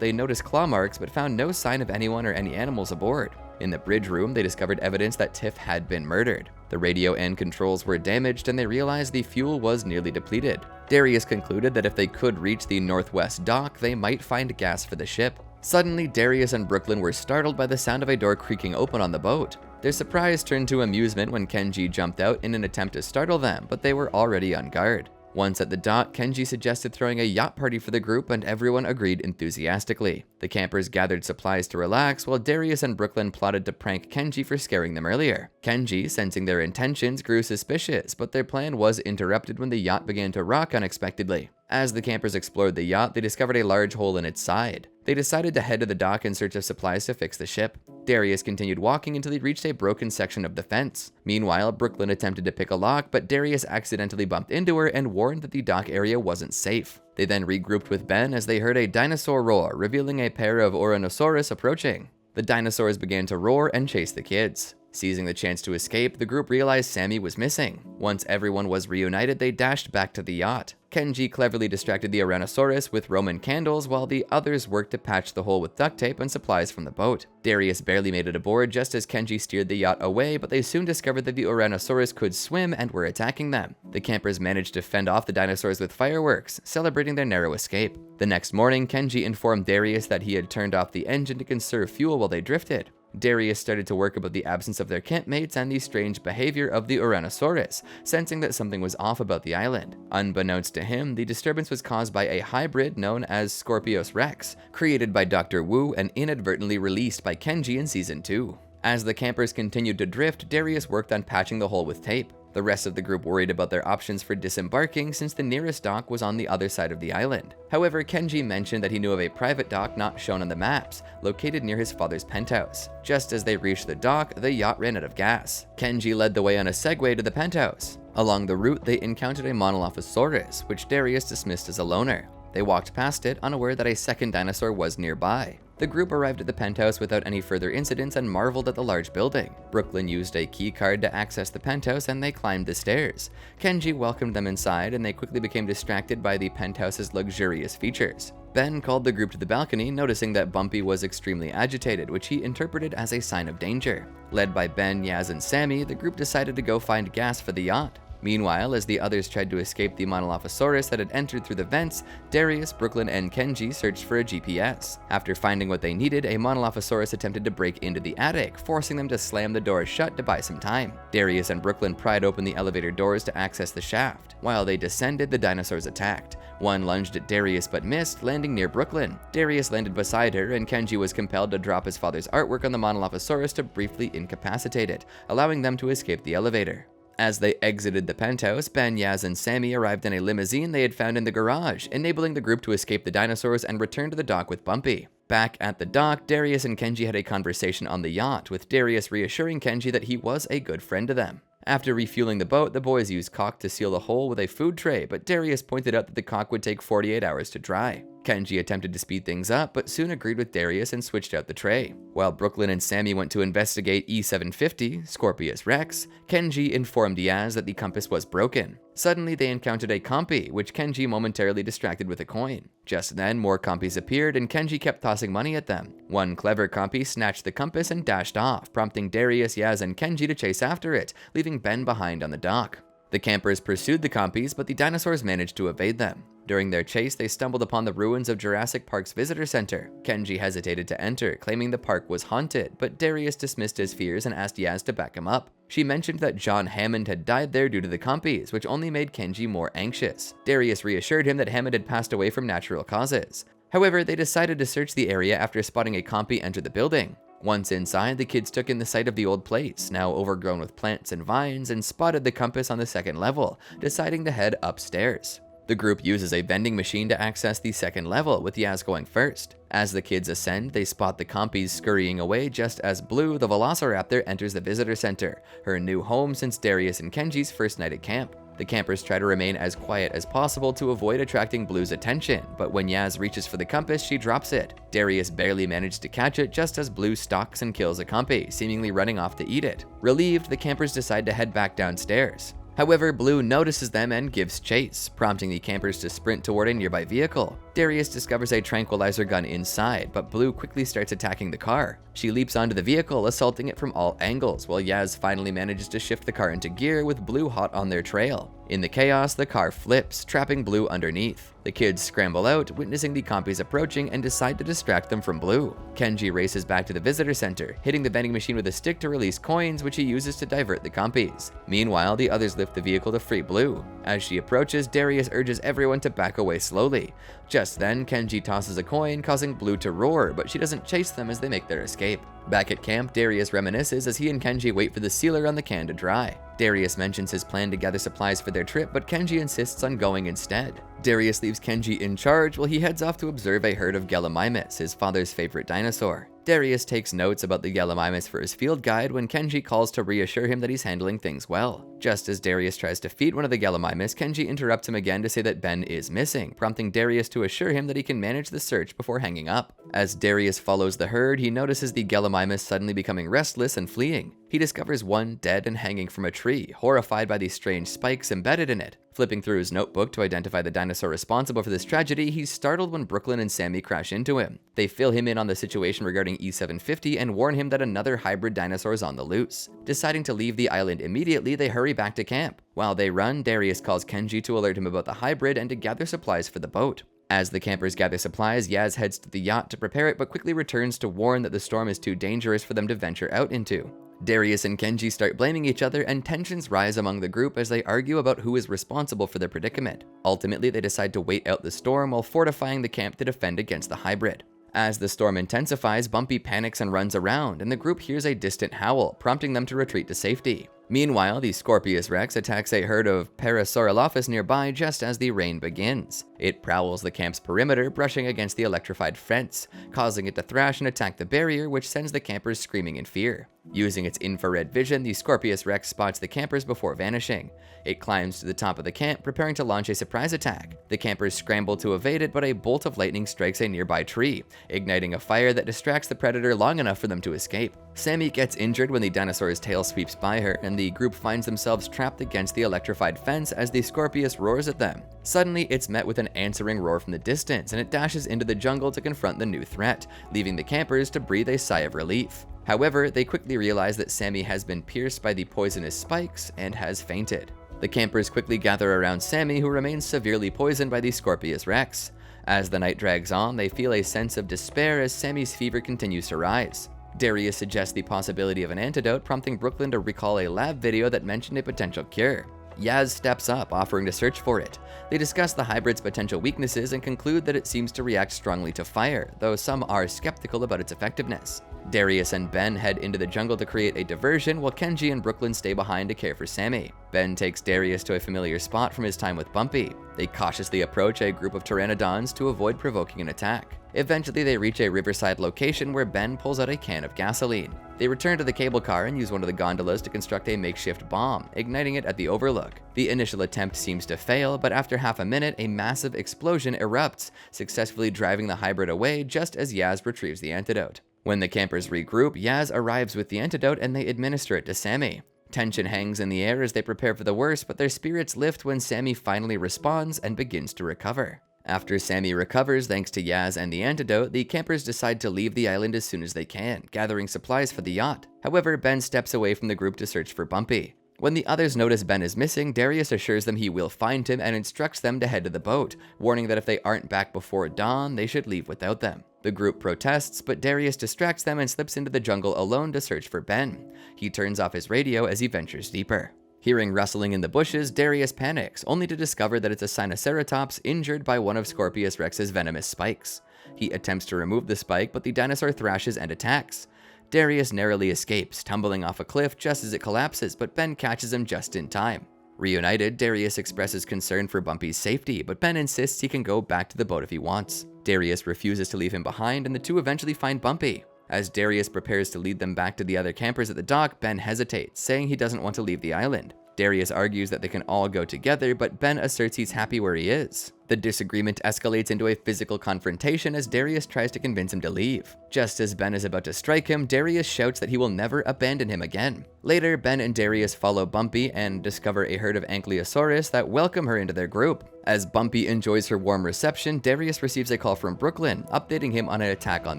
they noticed claw marks but found no sign of anyone or any animals aboard. In the bridge room, they discovered evidence that Tiff had been murdered. The radio and controls were damaged, and they realized the fuel was nearly depleted. Darius concluded that if they could reach the northwest dock, they might find gas for the ship. Suddenly, Darius and Brooklyn were startled by the sound of a door creaking open on the boat. Their surprise turned to amusement when Kenji jumped out in an attempt to startle them, but they were already on guard. Once at the dock, Kenji suggested throwing a yacht party for the group, and everyone agreed enthusiastically. The campers gathered supplies to relax, while Darius and Brooklyn plotted to prank Kenji for scaring them earlier. Kenji, sensing their intentions, grew suspicious, but their plan was interrupted when the yacht began to rock unexpectedly. As the campers explored the yacht, they discovered a large hole in its side. They decided to head to the dock in search of supplies to fix the ship. Darius continued walking until he reached a broken section of the fence. Meanwhile, Brooklyn attempted to pick a lock, but Darius accidentally bumped into her and warned that the dock area wasn't safe. They then regrouped with Ben as they heard a dinosaur roar, revealing a pair of Oranosaurus approaching. The dinosaurs began to roar and chase the kids. Seizing the chance to escape, the group realized Sammy was missing. Once everyone was reunited, they dashed back to the yacht. Kenji cleverly distracted the Oranosaurus with Roman candles while the others worked to patch the hole with duct tape and supplies from the boat. Darius barely made it aboard just as Kenji steered the yacht away, but they soon discovered that the Oranosaurus could swim and were attacking them. The campers managed to fend off the dinosaurs with fireworks, celebrating their narrow escape. The next morning, Kenji informed Darius that he had turned off the engine to conserve fuel while they drifted. Darius started to work about the absence of their campmates and the strange behavior of the Oranosaurus, sensing that something was off about the island. Unbeknownst to him, the disturbance was caused by a hybrid known as Scorpios Rex, created by Dr. Wu and inadvertently released by Kenji in Season 2. As the campers continued to drift, Darius worked on patching the hole with tape. The rest of the group worried about their options for disembarking since the nearest dock was on the other side of the island. However, Kenji mentioned that he knew of a private dock not shown on the maps, located near his father's penthouse. Just as they reached the dock, the yacht ran out of gas. Kenji led the way on a Segway to the penthouse. Along the route, they encountered a Monolophosaurus, which Darius dismissed as a loner. They walked past it, unaware that a second dinosaur was nearby. The group arrived at the penthouse without any further incidents and marveled at the large building. Brooklyn used a key card to access the penthouse and they climbed the stairs. Kenji welcomed them inside and they quickly became distracted by the penthouse's luxurious features. Ben called the group to the balcony, noticing that Bumpy was extremely agitated, which he interpreted as a sign of danger. Led by Ben, Yaz, and Sammy, the group decided to go find gas for the yacht. Meanwhile, as the others tried to escape the Monolophosaurus that had entered through the vents, Darius, Brooklyn, and Kenji searched for a GPS. After finding what they needed, a Monolophosaurus attempted to break into the attic, forcing them to slam the doors shut to buy some time. Darius and Brooklyn pried open the elevator doors to access the shaft. While they descended, the dinosaurs attacked. One lunged at Darius but missed, landing near Brooklyn. Darius landed beside her, and Kenji was compelled to drop his father's artwork on the Monolophosaurus to briefly incapacitate it, allowing them to escape the elevator. As they exited the penthouse, Ben, Yaz, and Sammy arrived in a limousine they had found in the garage, enabling the group to escape the dinosaurs and return to the dock with Bumpy. Back at the dock, Darius and Kenji had a conversation on the yacht, with Darius reassuring Kenji that he was a good friend to them. After refueling the boat, the boys used caulk to seal the hole with a food tray, but Darius pointed out that the caulk would take 48 hours to dry. Kenji attempted to speed things up, but soon agreed with Darius and switched out the tray. While Brooklyn and Sammy went to investigate E750, Scorpius Rex, Kenji informed Yaz that the compass was broken. Suddenly, they encountered a compy, which Kenji momentarily distracted with a coin. Just then, more compies appeared, and Kenji kept tossing money at them. One clever compy snatched the compass and dashed off, prompting Darius, Yaz, and Kenji to chase after it, leaving Ben behind on the dock. The campers pursued the compies, but the dinosaurs managed to evade them. During their chase, they stumbled upon the ruins of Jurassic Park's visitor center. Kenji hesitated to enter, claiming the park was haunted, but Darius dismissed his fears and asked Yaz to back him up. She mentioned that John Hammond had died there due to the compies, which only made Kenji more anxious. Darius reassured him that Hammond had passed away from natural causes. However, they decided to search the area after spotting a compy enter the building. Once inside, the kids took in the sight of the old place, now overgrown with plants and vines, and spotted the compass on the second level, deciding to head upstairs. The group uses a vending machine to access the second level, with Yaz going first. As the kids ascend, they spot the compies scurrying away just as Blue, the velociraptor, enters the visitor center, her new home since Darius and Kenji's first night at camp. The campers try to remain as quiet as possible to avoid attracting Blue's attention, but when Yaz reaches for the compass, she drops it. Darius barely manages to catch it just as Blue stalks and kills a compy, seemingly running off to eat it. Relieved, the campers decide to head back downstairs. However, Blue notices them and gives chase, prompting the campers to sprint toward a nearby vehicle. Darius discovers a tranquilizer gun inside, but Blue quickly starts attacking the car. She leaps onto the vehicle, assaulting it from all angles, while Yaz finally manages to shift the car into gear with Blue hot on their trail. In the chaos, the car flips, trapping Blue underneath. The kids scramble out, witnessing the compies approaching, and decide to distract them from Blue. Kenji races back to the visitor center, hitting the vending machine with a stick to release coins, which he uses to divert the compies. Meanwhile, the others lift the vehicle to free Blue. As she approaches, Darius urges everyone to back away slowly. Just then, Kenji tosses a coin, causing Blue to roar, but she doesn't chase them as they make their escape. Back at camp, Darius reminisces as he and Kenji wait for the sealer on the can to dry. Darius mentions his plan to gather supplies for their trip, but Kenji insists on going instead. Darius leaves Kenji in charge while he heads off to observe a herd of Gallimimus, his father's favorite dinosaur. Darius takes notes about the Gallimimus for his field guide when Kenji calls to reassure him that he's handling things well. Just as Darius tries to feed one of the Gallimimus, Kenji interrupts him again to say that Ben is missing, prompting Darius to assure him that he can manage the search before hanging up. As Darius follows the herd, he notices the Gallimimus suddenly becoming restless and fleeing. He discovers one dead and hanging from a tree, horrified by the strange spikes embedded in it. Flipping through his notebook to identify the dinosaur responsible for this tragedy, he's startled when Brooklyn and Sammy crash into him. They fill him in on the situation regarding E750 and warn him that another hybrid dinosaur is on the loose. Deciding to leave the island immediately, they hurry back to camp. While they run, Darius calls Kenji to alert him about the hybrid and to gather supplies for the boat. As the campers gather supplies, Yaz heads to the yacht to prepare it, but quickly returns to warn that the storm is too dangerous for them to venture out into. Darius and Kenji start blaming each other, and tensions rise among the group as they argue about who is responsible for their predicament. Ultimately, they decide to wait out the storm while fortifying the camp to defend against the hybrid. As the storm intensifies, Bumpy panics and runs around, and the group hears a distant howl, prompting them to retreat to safety. Meanwhile, the Scorpius Rex attacks a herd of Parasaurolophus nearby just as the rain begins. It prowls the camp's perimeter, brushing against the electrified fence, causing it to thrash and attack the barrier, which sends the campers screaming in fear. Using its infrared vision, the Scorpius Rex spots the campers before vanishing. It climbs to the top of the camp, preparing to launch a surprise attack. The campers scramble to evade it, but a bolt of lightning strikes a nearby tree, igniting a fire that distracts the predator long enough for them to escape. Sammy gets injured when the dinosaur's tail sweeps by her, and the group finds themselves trapped against the electrified fence as the Scorpius roars at them. Suddenly, it's met with an answering roar from the distance, and it dashes into the jungle to confront the new threat, leaving the campers to breathe a sigh of relief. However, they quickly realize that Sammy has been pierced by the poisonous spikes and has fainted. The campers quickly gather around Sammy, who remains severely poisoned by the Scorpius Rex. As the night drags on, they feel a sense of despair as Sammy's fever continues to rise. Darius suggests the possibility of an antidote, prompting Brooklyn to recall a lab video that mentioned a potential cure. Yaz steps up, offering to search for it. They discuss the hybrid's potential weaknesses and conclude that it seems to react strongly to fire, though some are skeptical about its effectiveness. Darius and Ben head into the jungle to create a diversion, while Kenji and Brooklyn stay behind to care for Sammy. Ben takes Darius to a familiar spot from his time with Bumpy. They cautiously approach a group of pteranodons to avoid provoking an attack. Eventually, they reach a riverside location where Ben pulls out a can of gasoline. They return to the cable car and use one of the gondolas to construct a makeshift bomb, igniting it at the overlook. The initial attempt seems to fail, but after half a minute, a massive explosion erupts, successfully driving the hybrid away just as Yaz retrieves the antidote. When the campers regroup, Yaz arrives with the antidote and they administer it to Sammy. Tension hangs in the air as they prepare for the worst, but their spirits lift when Sammy finally responds and begins to recover. After Sammy recovers thanks to Yaz and the antidote, the campers decide to leave the island as soon as they can, gathering supplies for the yacht. However, Ben steps away from the group to search for Bumpy. When the others notice Ben is missing, Darius assures them he will find him and instructs them to head to the boat, warning that if they aren't back before dawn, they should leave without them. The group protests, but Darius distracts them and slips into the jungle alone to search for Ben. He turns off his radio as he ventures deeper. Hearing rustling in the bushes, Darius panics, only to discover that it's a Sinoceratops injured by one of Scorpius Rex's venomous spikes. He attempts to remove the spike, but the dinosaur thrashes and attacks. Darius narrowly escapes, tumbling off a cliff just as it collapses, but Ben catches him just in time. Reunited, Darius expresses concern for Bumpy's safety, but Ben insists he can go back to the boat if he wants. Darius refuses to leave him behind, and the two eventually find Bumpy. As Darius prepares to lead them back to the other campers at the dock, Ben hesitates, saying he doesn't want to leave the island. Darius argues that they can all go together, but Ben asserts he's happy where he is. The disagreement escalates into a physical confrontation as Darius tries to convince him to leave. Just as Ben is about to strike him, Darius shouts that he will never abandon him again. Later, Ben and Darius follow Bumpy and discover a herd of Ankylosaurus that welcome her into their group. As Bumpy enjoys her warm reception, Darius receives a call from Brooklyn, updating him on an attack on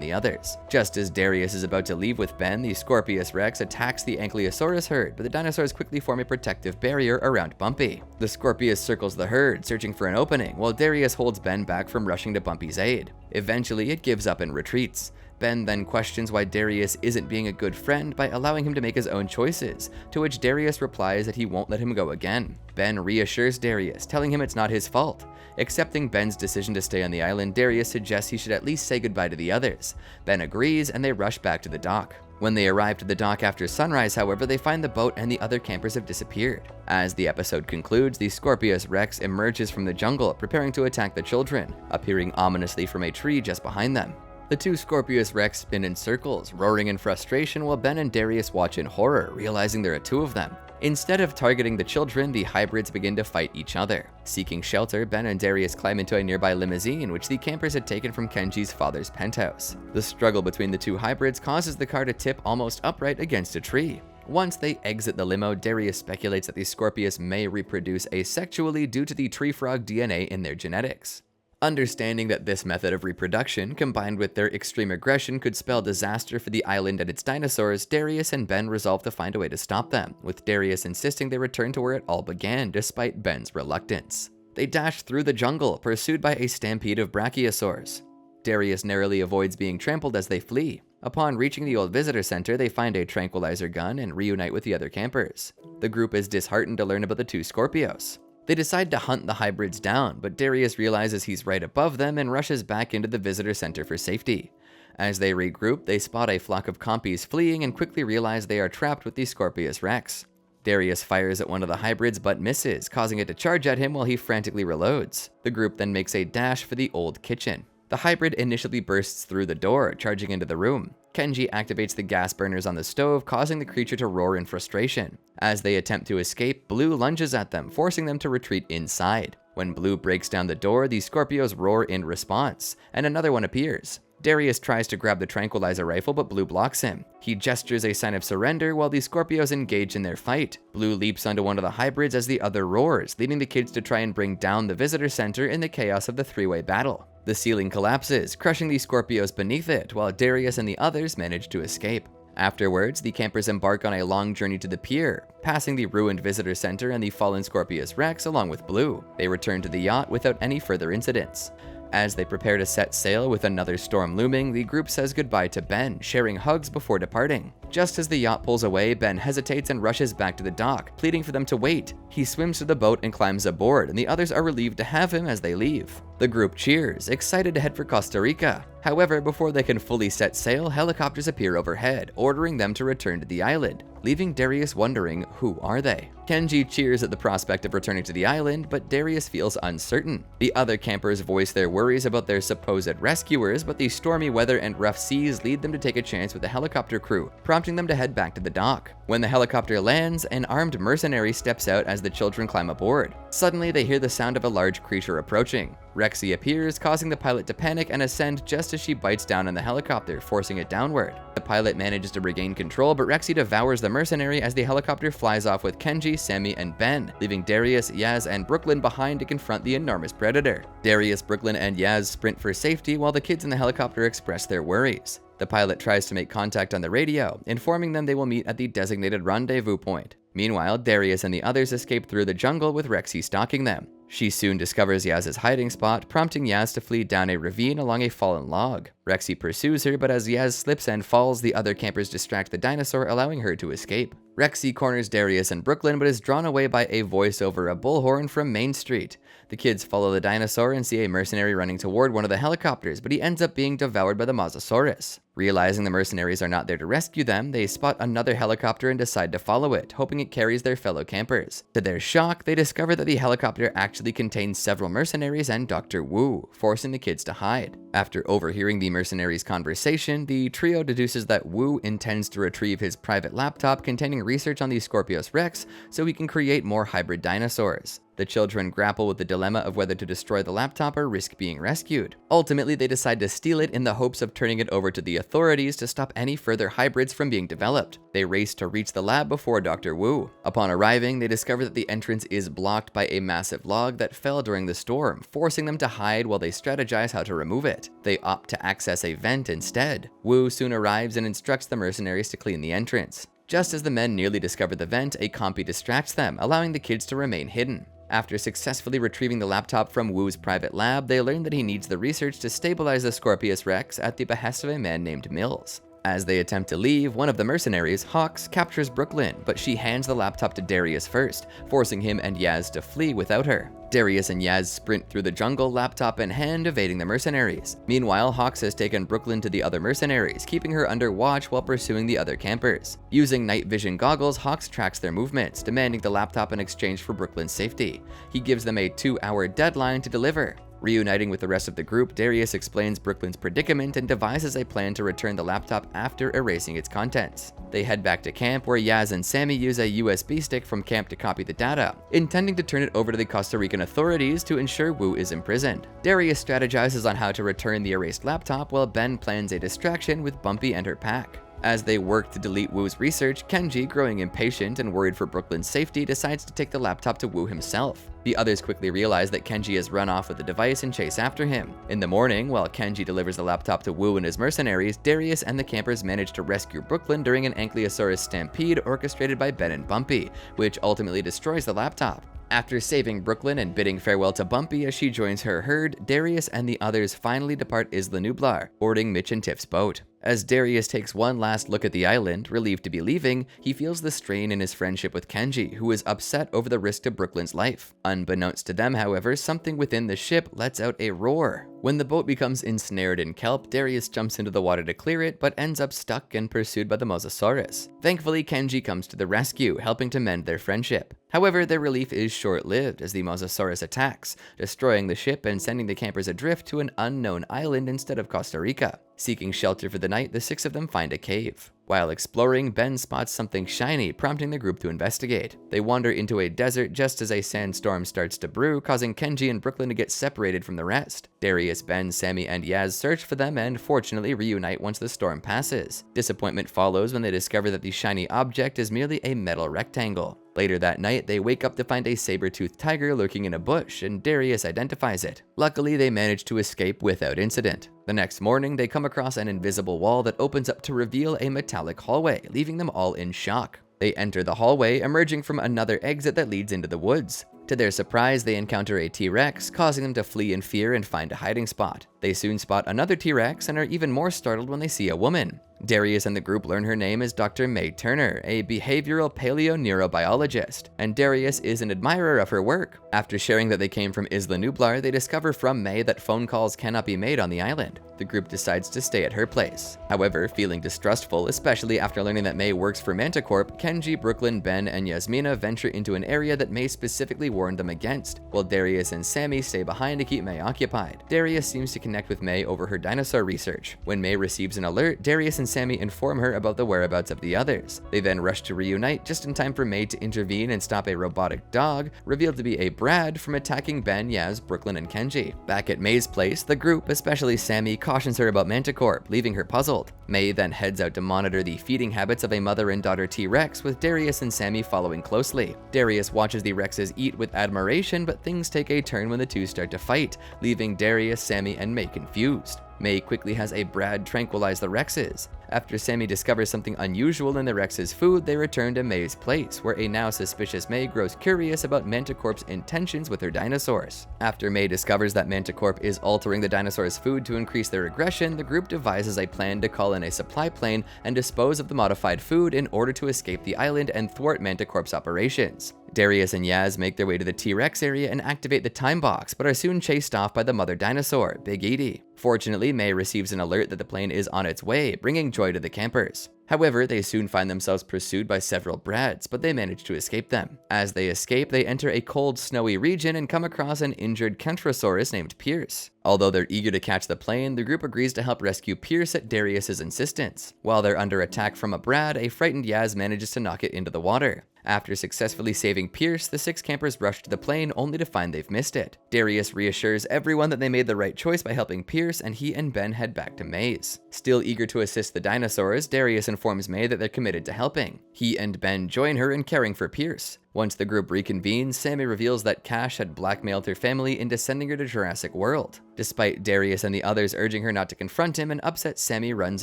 the others. Just as Darius is about to leave with Ben, the Scorpius Rex attacks the Ankylosaurus herd, but the dinosaurs quickly form a protective barrier around Bumpy. The Scorpius circles the herd, searching for an opening, while Darius holds Ben back from rushing to Bumpy's aid. Eventually, it gives up and retreats. Ben then questions why Darius isn't being a good friend by allowing him to make his own choices, to which Darius replies that he won't let him go again. Ben reassures Darius, telling him it's not his fault. Accepting Ben's decision to stay on the island, Darius suggests he should at least say goodbye to the others. Ben agrees, and they rush back to the dock. When they arrive to the dock after sunrise, however, they find the boat and the other campers have disappeared. As the episode concludes, the Scorpius Rex emerges from the jungle, preparing to attack the children, appearing ominously from a tree just behind them. The two Scorpius Rex spin in circles, roaring in frustration while Ben and Darius watch in horror, realizing there are two of them. Instead of targeting the children, the hybrids begin to fight each other. Seeking shelter, Ben and Darius climb into a nearby limousine, which the campers had taken from Kenji's father's penthouse. The struggle between the two hybrids causes the car to tip almost upright against a tree. Once they exit the limo, Darius speculates that the Scorpius may reproduce asexually due to the tree frog DNA in their genetics. Understanding that this method of reproduction, combined with their extreme aggression, could spell disaster for the island and its dinosaurs, Darius and Ben resolve to find a way to stop them, with Darius insisting they return to where it all began, despite Ben's reluctance. They dash through the jungle, pursued by a stampede of brachiosaurs. Darius narrowly avoids being trampled as they flee. Upon reaching the old visitor center, they find a tranquilizer gun and reunite with the other campers. The group is disheartened to learn about the two Scorpios. They decide to hunt the hybrids down, but Darius realizes he's right above them and rushes back into the visitor center for safety. As they regroup, they spot a flock of compies fleeing and quickly realize they are trapped with the Scorpius Rex. Darius fires at one of the hybrids but misses, causing it to charge at him while he frantically reloads. The group then makes a dash for the old kitchen. The hybrid initially bursts through the door, charging into the room. Kenji activates the gas burners on the stove, causing the creature to roar in frustration. As they attempt to escape, Blue lunges at them, forcing them to retreat inside. When Blue breaks down the door, the Scorpios roar in response, and another one appears. Darius tries to grab the tranquilizer rifle, but Blue blocks him. He gestures a sign of surrender while the Scorpios engage in their fight. Blue leaps onto one of the hybrids as the other roars, leading the kids to try and bring down the visitor center in the chaos of the three-way battle. The ceiling collapses, crushing the Scorpios beneath it, while Darius and the others manage to escape. Afterwards, the campers embark on a long journey to the pier, passing the ruined visitor center and the fallen Scorpius Rex along with Blue. They return to the yacht without any further incidents. As they prepare to set sail with another storm looming, the group says goodbye to Ben, sharing hugs before departing. Just as the yacht pulls away, Ben hesitates and rushes back to the dock, pleading for them to wait. He swims to the boat and climbs aboard, and the others are relieved to have him as they leave. The group cheers, excited to head for Costa Rica. However, before they can fully set sail, helicopters appear overhead, ordering them to return to the island, leaving Darius wondering, who are they? Kenji cheers at the prospect of returning to the island, but Darius feels uncertain. The other campers voice their worries about their supposed rescuers, but the stormy weather and rough seas lead them to take a chance with the helicopter crew, prompting them to head back to the dock. When the helicopter lands, an armed mercenary steps out as the children climb aboard. Suddenly, they hear the sound of a large creature approaching. Rexy appears, causing the pilot to panic and ascend just as she bites down on the helicopter, forcing it downward. The pilot manages to regain control, but Rexy devours the mercenary as the helicopter flies off with Kenji, Sammy, and Ben, leaving Darius, Yaz, and Brooklyn behind to confront the enormous predator. Darius, Brooklyn, and Yaz sprint for safety while the kids in the helicopter express their worries. The pilot tries to make contact on the radio, informing them they will meet at the designated rendezvous point. Meanwhile, Darius and the others escape through the jungle with Rexy stalking them. She soon discovers Yaz's hiding spot, prompting Yaz to flee down a ravine along a fallen log. Rexy pursues her, but as Yaz slips and falls, the other campers distract the dinosaur, allowing her to escape. Rexy corners Darius and Brooklyn, but is drawn away by a voice over a bullhorn from Main Street. The kids follow the dinosaur and see a mercenary running toward one of the helicopters, but he ends up being devoured by the Mosasaurus. Realizing the mercenaries are not there to rescue them, they spot another helicopter and decide to follow it, hoping it carries their fellow campers. To their shock, they discover that the helicopter actually contains several mercenaries and Dr. Wu, forcing the kids to hide. After overhearing the mercenaries' conversation, the trio deduces that Wu intends to retrieve his private laptop containing research on the Scorpios Rex so he can create more hybrid dinosaurs. The children grapple with the dilemma of whether to destroy the laptop or risk being rescued. Ultimately, they decide to steal it in the hopes of turning it over to the authorities to stop any further hybrids from being developed. They race to reach the lab before Dr. Wu. Upon arriving, they discover that the entrance is blocked by a massive log that fell during the storm, forcing them to hide while they strategize how to remove it. They opt to access a vent instead. Wu soon arrives and instructs the mercenaries to clean the entrance. Just as the men nearly discover the vent, a compy distracts them, allowing the kids to remain hidden. After successfully retrieving the laptop from Wu's private lab, they learn that he needs the research to stabilize the Scorpius Rex at the behest of a man named Mills. As they attempt to leave, one of the mercenaries, Hawks, captures Brooklyn, but she hands the laptop to Darius first, forcing him and Yaz to flee without her. Darius and Yaz sprint through the jungle, laptop in hand, evading the mercenaries. Meanwhile, Hawks has taken Brooklyn to the other mercenaries, keeping her under watch while pursuing the other campers. Using night vision goggles, Hawks tracks their movements, demanding the laptop in exchange for Brooklyn's safety. He gives them a 2-hour deadline to deliver. Reuniting with the rest of the group, Darius explains Brooklyn's predicament and devises a plan to return the laptop after erasing its contents. They head back to camp where Yaz and Sammy use a USB stick from camp to copy the data, intending to turn it over to the Costa Rican authorities to ensure Wu is imprisoned. Darius strategizes on how to return the erased laptop while Ben plans a distraction with Bumpy and her pack. As they work to delete Wu's research, Kenji, growing impatient and worried for Brooklyn's safety, decides to take the laptop to Wu himself. The others quickly realize that Kenji has run off with the device and chase after him. In the morning, while Kenji delivers the laptop to Wu and his mercenaries, Darius and the campers manage to rescue Brooklyn during an Ankylosaurus stampede orchestrated by Ben and Bumpy, which ultimately destroys the laptop. After saving Brooklyn and bidding farewell to Bumpy as she joins her herd, Darius and the others finally depart Isla Nublar, boarding Mitch and Tiff's boat. As Darius takes one last look at the island, relieved to be leaving, he feels the strain in his friendship with Kenji, who is upset over the risk to Brooklyn's life. Unbeknownst to them, however, something within the ship lets out a roar. When the boat becomes ensnared in kelp, Darius jumps into the water to clear it, but ends up stuck and pursued by the Mosasaurus. Thankfully, Kenji comes to the rescue, helping to mend their friendship. However, their relief is short-lived as the Mosasaurus attacks, destroying the ship and sending the campers adrift to an unknown island instead of Costa Rica. Seeking shelter for the night, the 6 of them find a cave. While exploring, Ben spots something shiny, prompting the group to investigate. They wander into a desert just as a sandstorm starts to brew, causing Kenji and Brooklyn to get separated from the rest. Darius, Ben, Sammy, and Yaz search for them and fortunately reunite once the storm passes. Disappointment follows when they discover that the shiny object is merely a metal rectangle. Later that night, they wake up to find a saber-toothed tiger lurking in a bush, and Darius identifies it. Luckily, they manage to escape without incident. The next morning, they come across an invisible wall that opens up to reveal a metallic hallway, leaving them all in shock. They enter the hallway, emerging from another exit that leads into the woods. To their surprise, they encounter a T-Rex, causing them to flee in fear and find a hiding spot. They soon spot another T-Rex and are even more startled when they see a woman. Darius and the group learn her name is Dr. May Turner, a behavioral paleo-neurobiologist, and Darius is an admirer of her work. After sharing that they came from Isla Nublar, they discover from May that phone calls cannot be made on the island. The group decides to stay at her place. However, feeling distrustful, especially after learning that May works for Manticorp, Kenji, Brooklyn, Ben, and Yasmina venture into an area that May specifically warned them against, while Darius and Sammy stay behind to keep May occupied. Darius seems to connect with May over her dinosaur research. When May receives an alert, Darius and Sammy inform her about the whereabouts of the others. They then rush to reunite just in time for May to intervene and stop a robotic dog, revealed to be a Brad, from attacking Ben, Yaz, Brooklyn, and Kenji. Back at May's place, the group, especially Sammy, cautions her about Manticorp, leaving her puzzled. May then heads out to monitor the feeding habits of a mother and daughter T-Rex, with Darius and Sammy following closely. Darius watches the Rexes eat with admiration, but things take a turn when the two start to fight, leaving Darius, Sammy, and May confused. May quickly has a Brad tranquilize the Rexes. After Sammy discovers something unusual in the Rex's food, they return to May's place, where a now suspicious May grows curious about Manticorp's intentions with her dinosaurs. After May discovers that Manticorp is altering the dinosaurs' food to increase their aggression, the group devises a plan to call in a supply plane and dispose of the modified food in order to escape the island and thwart Manticorp's operations. Darius and Yaz make their way to the T-Rex area and activate the time box, but are soon chased off by the mother dinosaur, Big Edie. Fortunately, May receives an alert that the plane is on its way, bringing joy to the campers. However, they soon find themselves pursued by several Brads, but they manage to escape them. As they escape, they enter a cold, snowy region and come across an injured Kentrosaurus named Pierce. Although they're eager to catch the plane, the group agrees to help rescue Pierce at Darius's insistence. While they're under attack from a Brad, a frightened Yaz manages to knock it into the water. After successfully saving Pierce, the 6 campers rush to the plane only to find they've missed it. Darius reassures everyone that they made the right choice by helping Pierce, and he and Ben head back to May's. Still eager to assist the dinosaurs, Darius informs May that they're committed to helping. He and Ben join her in caring for Pierce. Once the group reconvenes, Sammy reveals that Cash had blackmailed her family into sending her to Jurassic World. Despite Darius and the others urging her not to confront him, an upset Sammy runs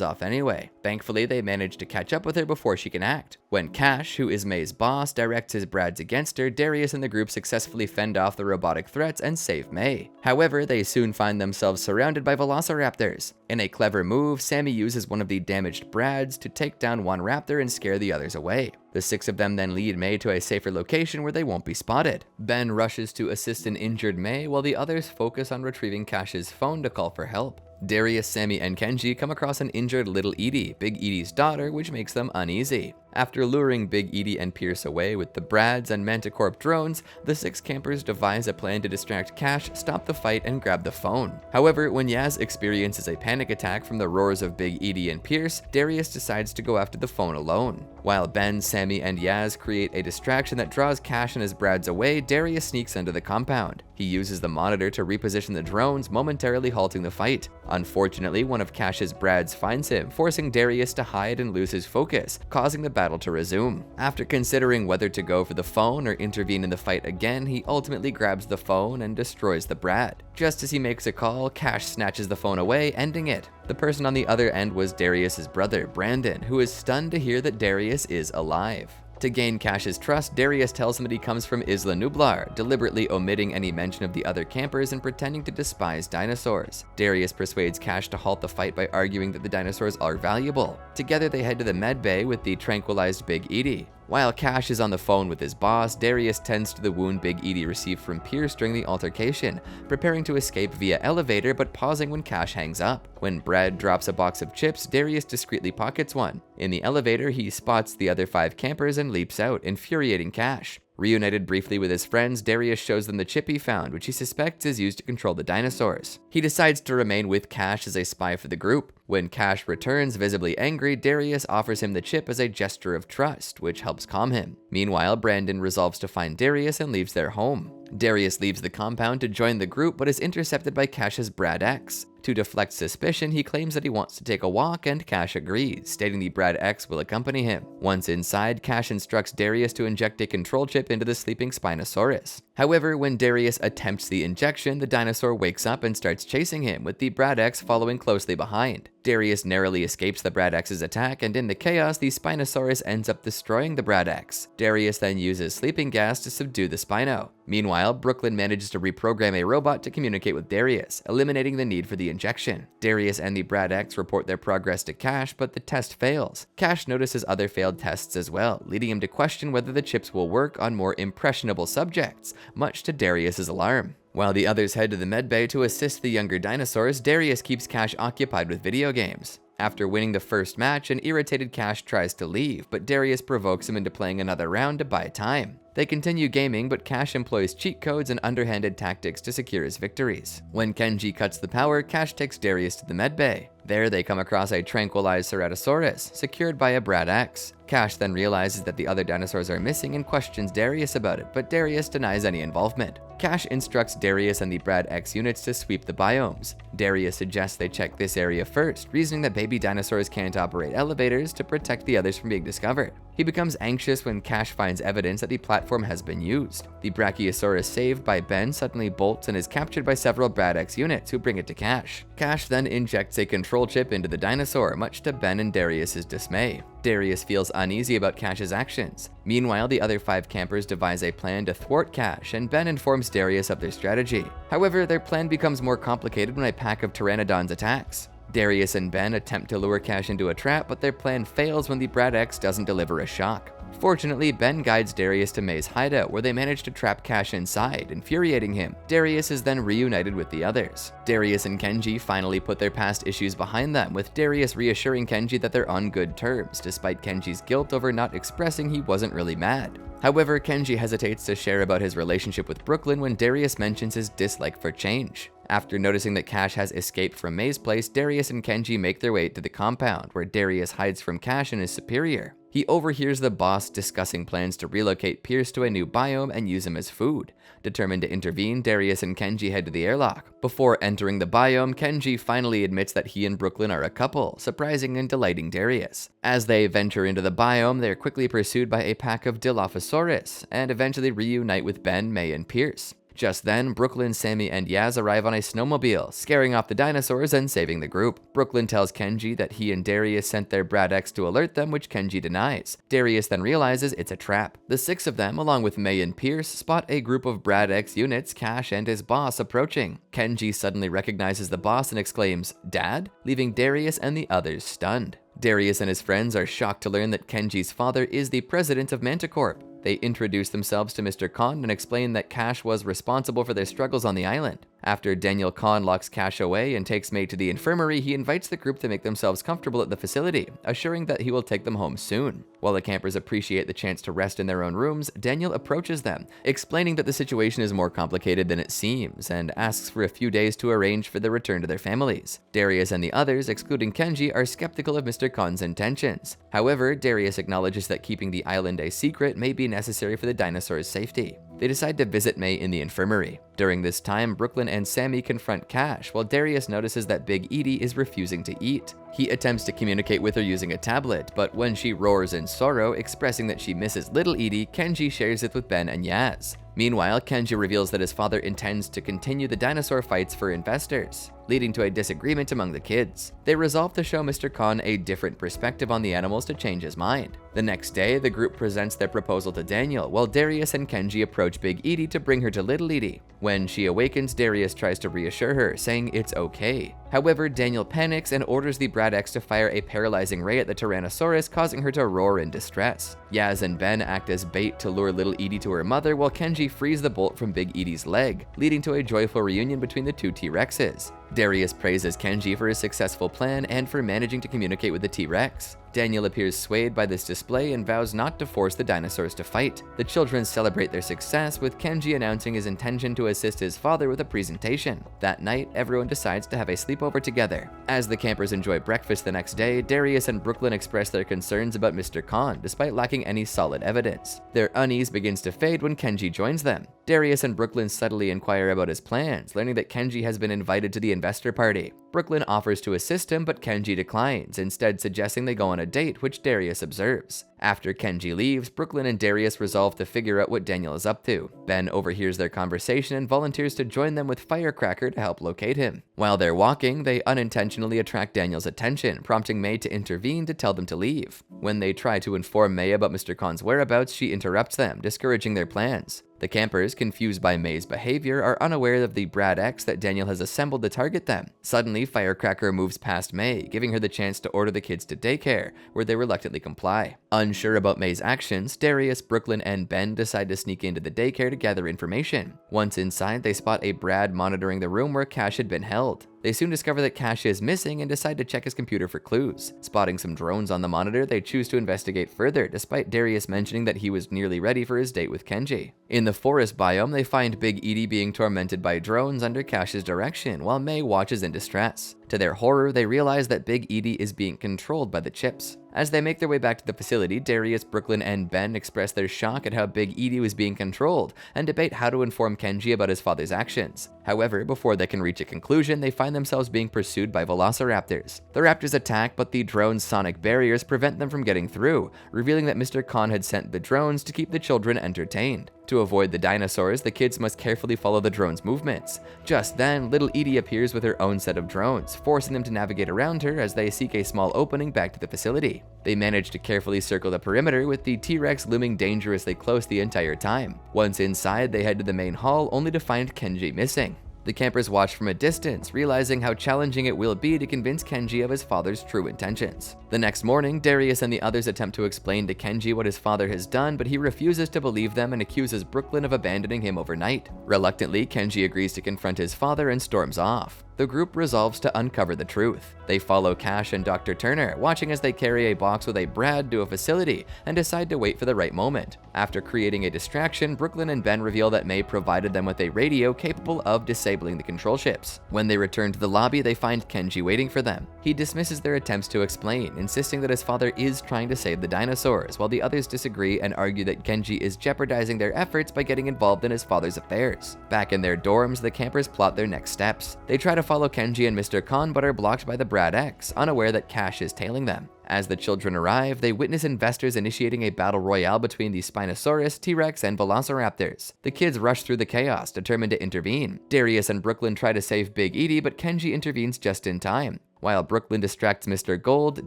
off anyway. Thankfully, they manage to catch up with her before she can act. When Cash, who is May's boss, directs his Brads against her, Darius and the group successfully fend off the robotic threats and save May. However, they soon find themselves surrounded by velociraptors. In a clever move, Sammy uses one of the damaged Brads to take down one raptor and scare the others away. The 6 of them then lead May to a safer location where they won't be spotted. Ben rushes to assist an injured May, while the others focus on retrieving Cash's phone to call for help. Darius, Sammy, and Kenji come across an injured little Edie, Big Edie's daughter, which makes them uneasy. After luring Big Edie and Pierce away with the Brads and Manticorp drones, the 6 campers devise a plan to distract Cash, stop the fight, and grab the phone. However, when Yaz experiences a panic attack from the roars of Big Edie and Pierce, Darius decides to go after the phone alone. While Ben, Sammy, and Yaz create a distraction that draws Cash and his Brads away, Darius sneaks into the compound. He uses the monitor to reposition the drones, momentarily halting the fight. Unfortunately, one of Cash's Brads finds him, forcing Darius to hide and lose his focus, causing the battle to resume. After considering whether to go for the phone or intervene in the fight again, he ultimately grabs the phone and destroys the Brad. Just as he makes a call, Cash snatches the phone away, ending it. The person on the other end was Darius's brother, Brandon, who is stunned to hear that Darius is alive. To gain Cash's trust, Darius tells him that he comes from Isla Nublar, deliberately omitting any mention of the other campers and pretending to despise dinosaurs. Darius persuades Cash to halt the fight by arguing that the dinosaurs are valuable. Together they head to the med bay with the tranquilized Big Edie. While Cash is on the phone with his boss, Darius tends to the wound Big Edie received from Pierce during the altercation, preparing to escape via elevator but pausing when Cash hangs up. When Brad drops a box of chips, Darius discreetly pockets one. In the elevator, he spots the other 5 campers and leaps out, infuriating Cash. Reunited briefly with his friends, Darius shows them the chip he found, which he suspects is used to control the dinosaurs. He decides to remain with Cash as a spy for the group. When Cash returns, visibly angry, Darius offers him the chip as a gesture of trust, which helps calm him. Meanwhile, Brandon resolves to find Darius and leaves their home. Darius leaves the compound to join the group, but is intercepted by Cash's Brad X. To deflect suspicion, he claims that he wants to take a walk, and Cash agrees, stating the Brad X will accompany him. Once inside, Cash instructs Darius to inject a control chip into the sleeping Spinosaurus. However, when Darius attempts the injection, the dinosaur wakes up and starts chasing him, with the Brad X following closely behind. Darius narrowly escapes the Brad X's attack, and in the chaos, the Spinosaurus ends up destroying the Brad X. Darius then uses sleeping gas to subdue the Spino. Meanwhile, Brooklyn manages to reprogram a robot to communicate with Darius, eliminating the need for the injection. Darius and the Brad X report their progress to Cash, but the test fails. Cash notices other failed tests as well, leading him to question whether the chips will work on more impressionable subjects, much to Darius's alarm. While the others head to the medbay to assist the younger dinosaurs, Darius keeps Cash occupied with video games. After winning the first match, an irritated Cash tries to leave, but Darius provokes him into playing another round to buy time. They continue gaming, but Cash employs cheat codes and underhanded tactics to secure his victories. When Kenji cuts the power, Cash takes Darius to the medbay. There they come across a tranquilized Ceratosaurus, secured by a Brad X. Cash then realizes that the other dinosaurs are missing and questions Darius about it, but Darius denies any involvement. Cash instructs Darius and the Brad X units to sweep the biomes. Darius suggests they check this area first, reasoning that baby dinosaurs can't operate elevators to protect the others from being discovered. He becomes anxious when Cash finds evidence that the platform has been used. The Brachiosaurus saved by Ben suddenly bolts and is captured by several Brad-X units who bring it to Cash. Cash then injects a control chip into the dinosaur, much to Ben and Darius's dismay. Darius feels uneasy about Cash's actions. Meanwhile, the other 5 campers devise a plan to thwart Cash, and Ben informs Darius of their strategy. However, their plan becomes more complicated when a pack of pteranodons attacks. Darius and Ben attempt to lure Cash into a trap, but their plan fails when the Brad-X doesn't deliver a shock. Fortunately, Ben guides Darius to May's hideout, where they manage to trap Cash inside, infuriating him. Darius is then reunited with the others. Darius and Kenji finally put their past issues behind them, with Darius reassuring Kenji that they're on good terms, despite Kenji's guilt over not expressing he wasn't really mad. However, Kenji hesitates to share about his relationship with Brooklyn when Darius mentions his dislike for change. After noticing that Cash has escaped from May's place, Darius and Kenji make their way to the compound, where Darius hides from Cash and his superior. He overhears the boss discussing plans to relocate Pierce to a new biome and use him as food. Determined to intervene, Darius and Kenji head to the airlock. Before entering the biome, Kenji finally admits that he and Brooklyn are a couple, surprising and delighting Darius. As they venture into the biome, they are quickly pursued by a pack of Dilophosaurus, and eventually reunite with Ben, May, and Pierce. Just then, Brooklyn, Sammy, and Yaz arrive on a snowmobile, scaring off the dinosaurs and saving the group. Brooklyn tells Kenji that he and Darius sent their Brad-X to alert them, which Kenji denies. Darius then realizes it's a trap. The 6 of them, along with May and Pierce, spot a group of Brad-X units, Cash and his boss, approaching. Kenji suddenly recognizes the boss and exclaims, "Dad?" leaving Darius and the others stunned. Darius and his friends are shocked to learn that Kenji's father is the president of Manticorp. They introduce themselves to Mr. Kon and explain that Cash was responsible for their struggles on the island. After Daniel Kon locks Cash away and takes May to the infirmary, he invites the group to make themselves comfortable at the facility, assuring that he will take them home soon. While the campers appreciate the chance to rest in their own rooms, Daniel approaches them, explaining that the situation is more complicated than it seems, and asks for a few days to arrange for their return to their families. Darius and the others, excluding Kenji, are skeptical of Mr. Kon's intentions. However, Darius acknowledges that keeping the island a secret may be necessary for the dinosaurs' safety. They decide to visit May in the infirmary. During this time, Brooklyn and Sammy confront Cash, while Darius notices that Big Edie is refusing to eat. He attempts to communicate with her using a tablet, but when she roars in sorrow, expressing that she misses Little Edie, Kenji shares it with Ben and Yaz. Meanwhile, Kenji reveals that his father intends to continue the dinosaur fights for investors, leading to a disagreement among the kids. They resolve to show Mr. Kon a different perspective on the animals to change his mind. The next day, the group presents their proposal to Daniel, while Darius and Kenji approach Big Edie to bring her to Little Edie. When she awakens, Darius tries to reassure her, saying it's okay. However, Daniel panics and orders the Brad-X to fire a paralyzing ray at the Tyrannosaurus, causing her to roar in distress. Yaz and Ben act as bait to lure Little Edie to her mother, while Kenji frees the bolt from Big Edie's leg, leading to a joyful reunion between the 2 T-Rexes. Darius praises Kenji for his successful plan and for managing to communicate with the T-Rex. Daniel appears swayed by this display and vows not to force the dinosaurs to fight. The children celebrate their success, with Kenji announcing his intention to assist his father with a presentation. That night, everyone decides to have a sleepover together. As the campers enjoy breakfast the next day, Darius and Brooklyn express their concerns about Mr. Kon, despite lacking any solid evidence. Their unease begins to fade when Kenji joins them. Darius and Brooklyn subtly inquire about his plans, learning that Kenji has been invited to the investor party. Brooklyn offers to assist him, but Kenji declines, instead suggesting they go on a date, which Darius observes. After Kenji leaves, Brooklyn and Darius resolve to figure out what Daniel is up to. Ben overhears their conversation and volunteers to join them with Firecracker to help locate him. While they're walking, they unintentionally attract Daniel's attention, prompting May to intervene to tell them to leave. When they try to inform May about Mr. Kon's whereabouts, she interrupts them, discouraging their plans. The campers, confused by May's behavior, are unaware of the Brad-X that Daniel has assembled to target them. Suddenly, Firecracker moves past May, giving her the chance to order the kids to daycare, where they reluctantly comply. Unsure about May's actions, Darius, Brooklyn, and Ben decide to sneak into the daycare to gather information. Once inside, they spot a Brad monitoring the room where Cash had been held. They soon discover that Cash is missing and decide to check his computer for clues. Spotting some drones on the monitor, they choose to investigate further, despite Darius mentioning that he was nearly ready for his date with Kenji. In the forest biome, they find Big Edie being tormented by drones under Cash's direction, while May watches in distress. To their horror, they realize that Big Edie is being controlled by the chips. As they make their way back to the facility, Darius, Brooklyn, and Ben express their shock at how Big Edie was being controlled and debate how to inform Kenji about his father's actions. However, before they can reach a conclusion, they find themselves being pursued by velociraptors. The raptors attack, but the drone's sonic barriers prevent them from getting through, revealing that Mr. Kon had sent the drones to keep the children entertained. To avoid the dinosaurs, the kids must carefully follow the drone's movements. Just then, little Edie appears with her own set of drones, forcing them to navigate around her as they seek a small opening back to the facility. They manage to carefully circle the perimeter, with the T-Rex looming dangerously close the entire time. Once inside, they head to the main hall, only to find Kenji missing. The campers watch from a distance, realizing how challenging it will be to convince Kenji of his father's true intentions. The next morning, Darius and the others attempt to explain to Kenji what his father has done, but he refuses to believe them and accuses Brooklyn of abandoning him overnight. Reluctantly, Kenji agrees to confront his father and storms off. The group resolves to uncover the truth. They follow Cash and Dr. Turner, watching as they carry a box with a Brad to a facility and decide to wait for the right moment. After creating a distraction, Brooklyn and Ben reveal that May provided them with a radio capable of disabling the control ships. When they return to the lobby, they find Kenji waiting for them. He dismisses their attempts to explain, insisting that his father is trying to save the dinosaurs, while the others disagree and argue that Kenji is jeopardizing their efforts by getting involved in his father's affairs. Back in their dorms, the campers plot their next steps. They try to follow Kenji and Mr. Kon, but are blocked by the Brad X, unaware that Cash is tailing them. As the children arrive, they witness investors initiating a battle royale between the Spinosaurus, T-Rex, and Velociraptors. The kids rush through the chaos, determined to intervene. Darius and Brooklyn try to save Big Edie, but Kenji intervenes just in time. While Brooklyn distracts Mr. Gold,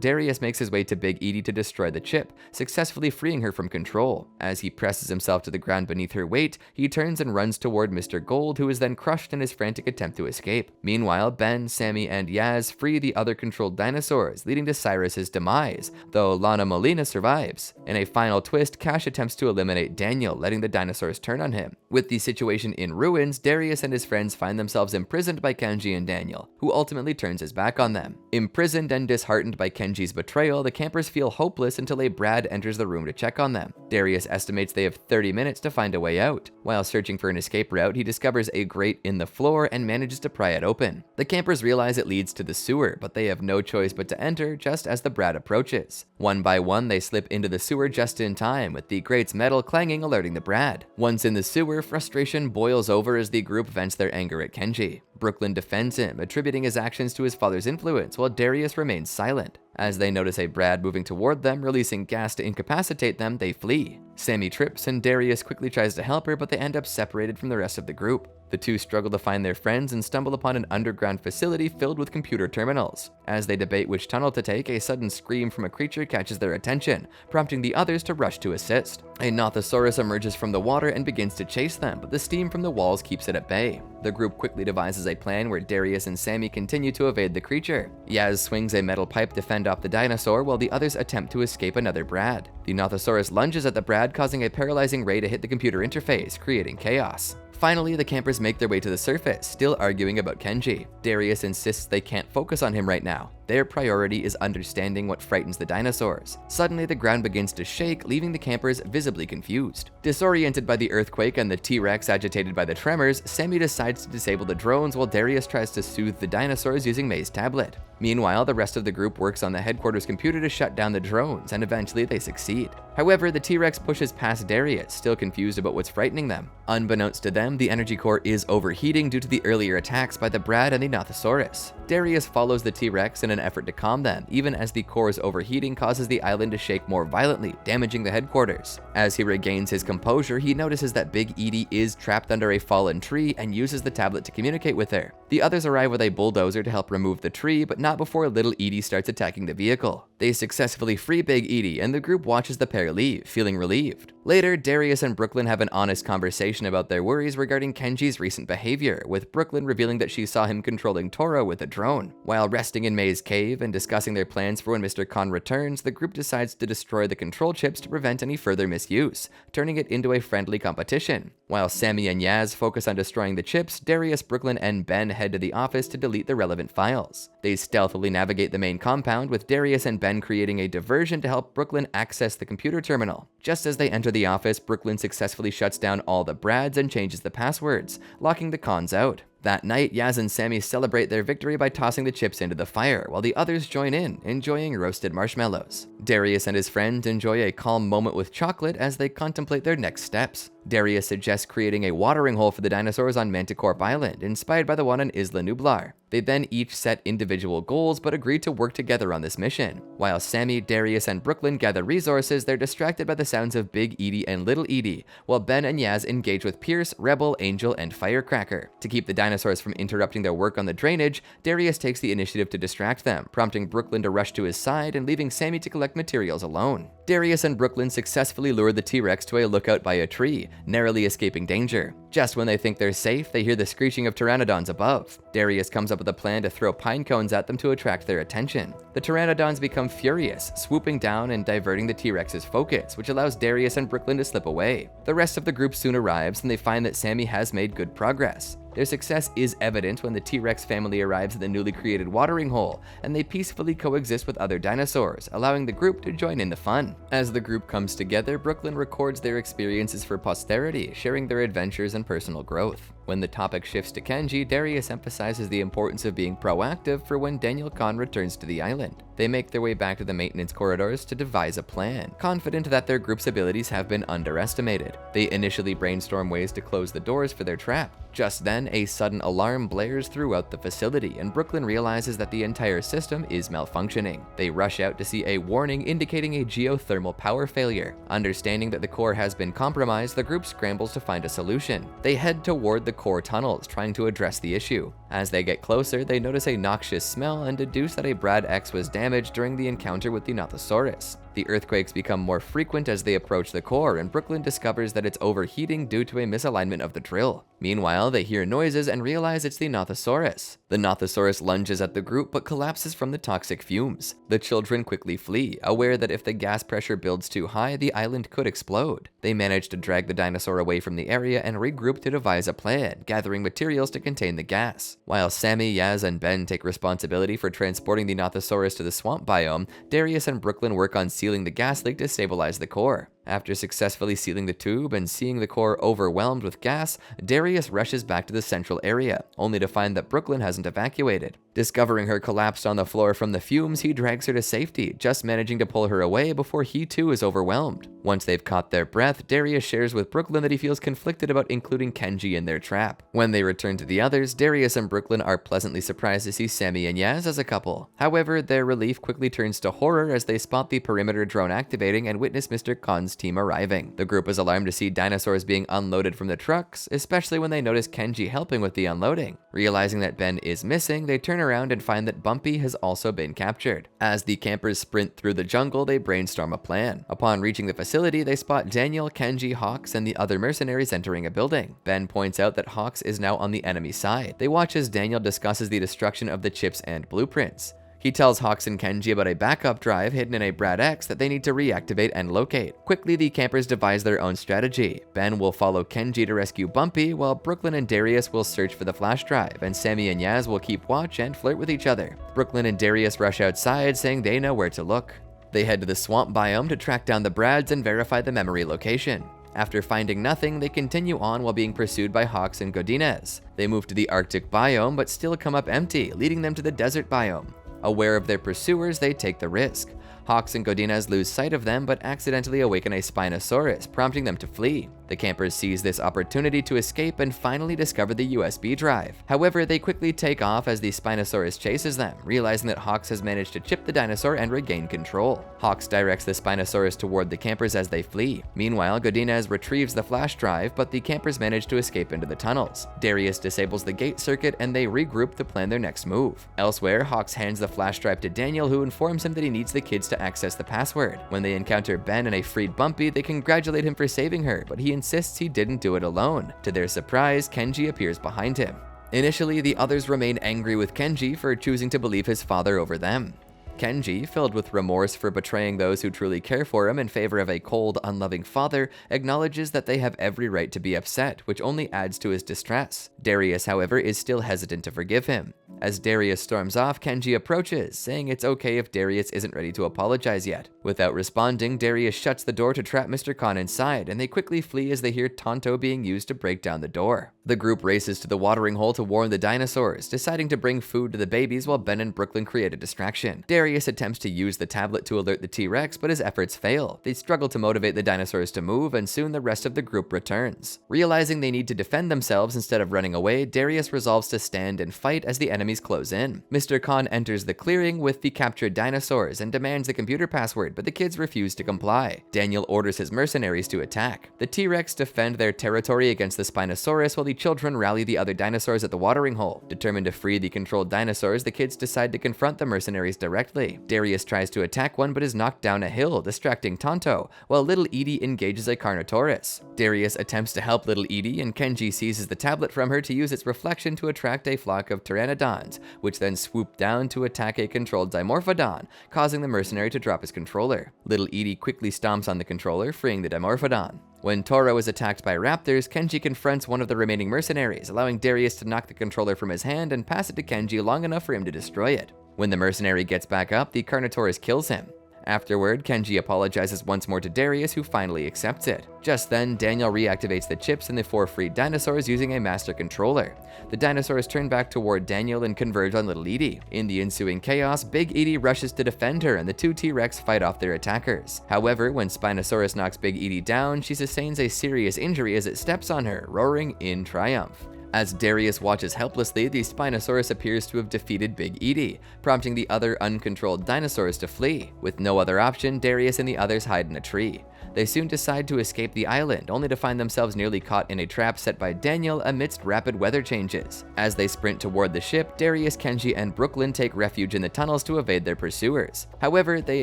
Darius makes his way to Big Edie to destroy the chip, successfully freeing her from control. As he presses himself to the ground beneath her weight, he turns and runs toward Mr. Gold, who is then crushed in his frantic attempt to escape. Meanwhile, Ben, Sammy, and Yaz free the other controlled dinosaurs, leading to Cyrus's demise, though Lana Molina survives. In a final twist, Cash attempts to eliminate Daniel, letting the dinosaurs turn on him. With the situation in ruins, Darius and his friends find themselves imprisoned by Kenji and Daniel, who ultimately turns his back on them. Imprisoned and disheartened by Kenji's betrayal, the campers feel hopeless until a Brad enters the room to check on them. Darius estimates they have 30 minutes to find a way out. While searching for an escape route, he discovers a grate in the floor and manages to pry it open. The campers realize it leads to the sewer, but they have no choice but to enter just as the Brad approaches. One by one, they slip into the sewer just in time, with the grate's metal clanging alerting the Brad. Once in the sewer, frustration boils over as the group vents their anger at Kenji. Brooklyn defends him, attributing his actions to his father's influence, while Darius remains silent. As they notice a Brad moving toward them, releasing gas to incapacitate them, they flee. Sammy trips and Darius quickly tries to help her, but they end up separated from the rest of the group. The two struggle to find their friends and stumble upon an underground facility filled with computer terminals. As they debate which tunnel to take, a sudden scream from a creature catches their attention, prompting the others to rush to assist. A Nothosaurus emerges from the water and begins to chase them, but the steam from the walls keeps it at bay. The group quickly devises a plan where Darius and Sammy continue to evade the creature. Yaz swings a metal pipe to fend off the dinosaur, while the others attempt to escape another Brad. The Nothosaurus lunges at the Brad, causing a paralyzing ray to hit the computer interface, creating chaos. Finally, the campers make their way to the surface, still arguing about Kenji. Darius insists they can't focus on him right now. Their priority is understanding what frightens the dinosaurs. Suddenly, the ground begins to shake, leaving the campers visibly confused. Disoriented by the earthquake and the T-Rex agitated by the tremors, Sammy decides to disable the drones while Darius tries to soothe the dinosaurs using May's tablet. Meanwhile, the rest of the group works on the headquarters computer to shut down the drones, and eventually they succeed. However, the T-Rex pushes past Darius, still confused about what's frightening them. Unbeknownst to them, the energy core is overheating due to the earlier attacks by the Brad and the Nothosaurus. Darius follows the T-Rex in an effort to calm them, even as the core's overheating causes the island to shake more violently, damaging the headquarters. As he regains his composure, he notices that Big Edie is trapped under a fallen tree and uses the tablet to communicate with her. The others arrive with a bulldozer to help remove the tree, but not before little Edie starts attacking the vehicle. They successfully free Big Edie, and the group watches the pair leave, feeling relieved. Later, Darius and Brooklyn have an honest conversation about their worries regarding Kenji's recent behavior, with Brooklyn revealing that she saw him controlling Toro with a drone. While resting in May's cave and discussing their plans for when Mr. Kon returns, the group decides to destroy the control chips to prevent any further misuse, turning it into a friendly competition. While Sammy and Yaz focus on destroying the chips, Darius, Brooklyn, and Ben head to the office to delete the relevant files. They stealthily navigate the main compound, with Darius and Ben creating a diversion to help Brooklyn access the computer terminal. Just as they enter the office, Brooklyn successfully shuts down all the Brads and changes the passwords, locking the Kons out. That night, Yaz and Sammy celebrate their victory by tossing the chips into the fire, while the others join in, enjoying roasted marshmallows. Darius and his friend enjoy a calm moment with chocolate as they contemplate their next steps. Darius suggests creating a watering hole for the dinosaurs on Manticorp Island, inspired by the one on Isla Nublar. They then each set individual goals but agree to work together on this mission. While Sammy, Darius, and Brooklyn gather resources, they're distracted by the sounds of Big Edie and Little Edie, while Ben and Yaz engage with Pierce, Rebel, Angel, and Firecracker. To keep the dinosaurs from interrupting their work on the drainage, Darius takes the initiative to distract them, prompting Brooklyn to rush to his side and leaving Sammy to collect materials alone. Darius and Brooklyn successfully lure the T-Rex to a lookout by a tree, narrowly escaping danger. Just when they think they're safe, they hear the screeching of pteranodons above. Darius comes up with a plan to throw pine cones at them to attract their attention. The pteranodons become furious, swooping down and diverting the T-Rex's focus, which allows Darius and Brooklyn to slip away. The rest of the group soon arrives, and they find that Sammy has made good progress. Their success is evident when the T-Rex family arrives at the newly created watering hole, and they peacefully coexist with other dinosaurs, allowing the group to join in the fun. As the group comes together, Brooklyn records their experiences for posterity, sharing their adventures and personal growth. When the topic shifts to Kenji, Darius emphasizes the importance of being proactive for when Daniel Kon returns to the island. They make their way back to the maintenance corridors to devise a plan, confident that their group's abilities have been underestimated. They initially brainstorm ways to close the doors for their trap. Just then, a sudden alarm blares throughout the facility, and Brooklyn realizes that the entire system is malfunctioning. They rush out to see a warning indicating a geothermal power failure. Understanding that the core has been compromised, the group scrambles to find a solution. They head toward the core tunnels, trying to address the issue. As they get closer, they notice a noxious smell and deduce that a Brad X was damaged during the encounter with the Nothosaurus. The earthquakes become more frequent as they approach the core, and Brooklyn discovers that it's overheating due to a misalignment of the drill. Meanwhile, they hear noises and realize it's the Nothosaurus. The Nothosaurus lunges at the group but collapses from the toxic fumes. The children quickly flee, aware that if the gas pressure builds too high, the island could explode. They manage to drag the dinosaur away from the area and regroup to devise a plan, gathering materials to contain the gas. While Sammy, Yaz, and Ben take responsibility for transporting the Nothosaurus to the swamp biome, Darius and Brooklyn work on sealing the gas leak to stabilize the core. After successfully sealing the tube and seeing the core overwhelmed with gas, Darius rushes back to the central area, only to find that Brooklyn hasn't evacuated. Discovering her collapsed on the floor from the fumes, he drags her to safety, just managing to pull her away before he too is overwhelmed. Once they've caught their breath, Darius shares with Brooklyn that he feels conflicted about including Kenji in their trap. When they return to the others, Darius and Brooklyn are pleasantly surprised to see Sammy and Yaz as a couple. However, their relief quickly turns to horror as they spot the perimeter drone activating and witness Mr. Kon's team arriving. The group is alarmed to see dinosaurs being unloaded from the trucks, especially when they notice Kenji helping with the unloading. Realizing that Ben is missing, they turn around and find that Bumpy has also been captured. As the campers sprint through the jungle, they brainstorm a plan. Upon reaching the facility, they spot Daniel, Kenji, Hawks, and the other mercenaries entering a building. Ben points out that Hawks is now on the enemy side. They watch as Daniel discusses the destruction of the chips and blueprints. He tells Hawks and Kenji about a backup drive hidden in a Brad X that they need to reactivate and locate. Quickly, the campers devise their own strategy. Ben will follow Kenji to rescue Bumpy, while Brooklyn and Darius will search for the flash drive, and Sammy and Yaz will keep watch and flirt with each other. Brooklyn and Darius rush outside, saying they know where to look. They head to the swamp biome to track down the Brads and verify the memory location. After finding nothing, they continue on while being pursued by Hawks and Godinez. They move to the Arctic biome, but still come up empty, leading them to the desert biome. Aware of their pursuers, they take the risk. Hawks and Godinez lose sight of them, but accidentally awaken a Spinosaurus, prompting them to flee. The campers seize this opportunity to escape and finally discover the USB drive. However, they quickly take off as the Spinosaurus chases them, realizing that Hawks has managed to chip the dinosaur and regain control. Hawks directs the Spinosaurus toward the campers as they flee. Meanwhile, Godinez retrieves the flash drive, but the campers manage to escape into the tunnels. Darius disables the gate circuit, and they regroup to plan their next move. Elsewhere, Hawks hands the flash drive to Daniel, who informs him that he needs the kids to access the password. When they encounter Ben and a freed Bumpy, they congratulate him for saving her, but he insists he didn't do it alone. To their surprise, Kenji appears behind him. Initially, the others remain angry with Kenji for choosing to believe his father over them. Kenji, filled with remorse for betraying those who truly care for him in favor of a cold, unloving father, acknowledges that they have every right to be upset, which only adds to his distress. Darius, however, is still hesitant to forgive him. As Darius storms off, Kenji approaches, saying it's okay if Darius isn't ready to apologize yet. Without responding, Darius shuts the door to trap Mr. Kon inside, and they quickly flee as they hear Tonto being used to break down the door. The group races to the watering hole to warn the dinosaurs, deciding to bring food to the babies while Ben and Brooklyn create a distraction. Darius attempts to use the tablet to alert the T-Rex, but his efforts fail. They struggle to motivate the dinosaurs to move, and soon the rest of the group returns. Realizing they need to defend themselves instead of running away, Darius resolves to stand and fight as the enemies close in. Mr. Kon enters the clearing with the captured dinosaurs and demands the computer password, but the kids refuse to comply. Daniel orders his mercenaries to attack. The T-Rex defend their territory against the Spinosaurus while the children rally the other dinosaurs at the watering hole. Determined to free the controlled dinosaurs, the kids decide to confront the mercenaries directly. Darius tries to attack one but is knocked down a hill, distracting Tonto, while Little Edie engages a Carnotaurus. Darius attempts to help Little Edie, and Kenji seizes the tablet from her to use its reflection to attract a flock of pteranodons, which then swoop down to attack a controlled Dimorphodon, causing the mercenary to drop his controller. Little Edie quickly stomps on the controller, freeing the Dimorphodon. When Toro is attacked by raptors, Kenji confronts one of the remaining mercenaries, allowing Darius to knock the controller from his hand and pass it to Kenji long enough for him to destroy it. When the mercenary gets back up, the Carnotaurus kills him. Afterward, Kenji apologizes once more to Darius, who finally accepts it. Just then, Daniel reactivates the chips in the 4 freed dinosaurs using a master controller. The dinosaurs turn back toward Daniel and converge on Little Edie. In the ensuing chaos, Big Edie rushes to defend her, and the 2 T-Rex fight off their attackers. However, when Spinosaurus knocks Big Edie down, she sustains a serious injury as it steps on her, roaring in triumph. As Darius watches helplessly, the Spinosaurus appears to have defeated Big Edie, prompting the other uncontrolled dinosaurs to flee. With no other option, Darius and the others hide in a tree. They soon decide to escape the island, only to find themselves nearly caught in a trap set by Daniel amidst rapid weather changes. As they sprint toward the ship, Darius, Kenji, and Brooklyn take refuge in the tunnels to evade their pursuers. However, they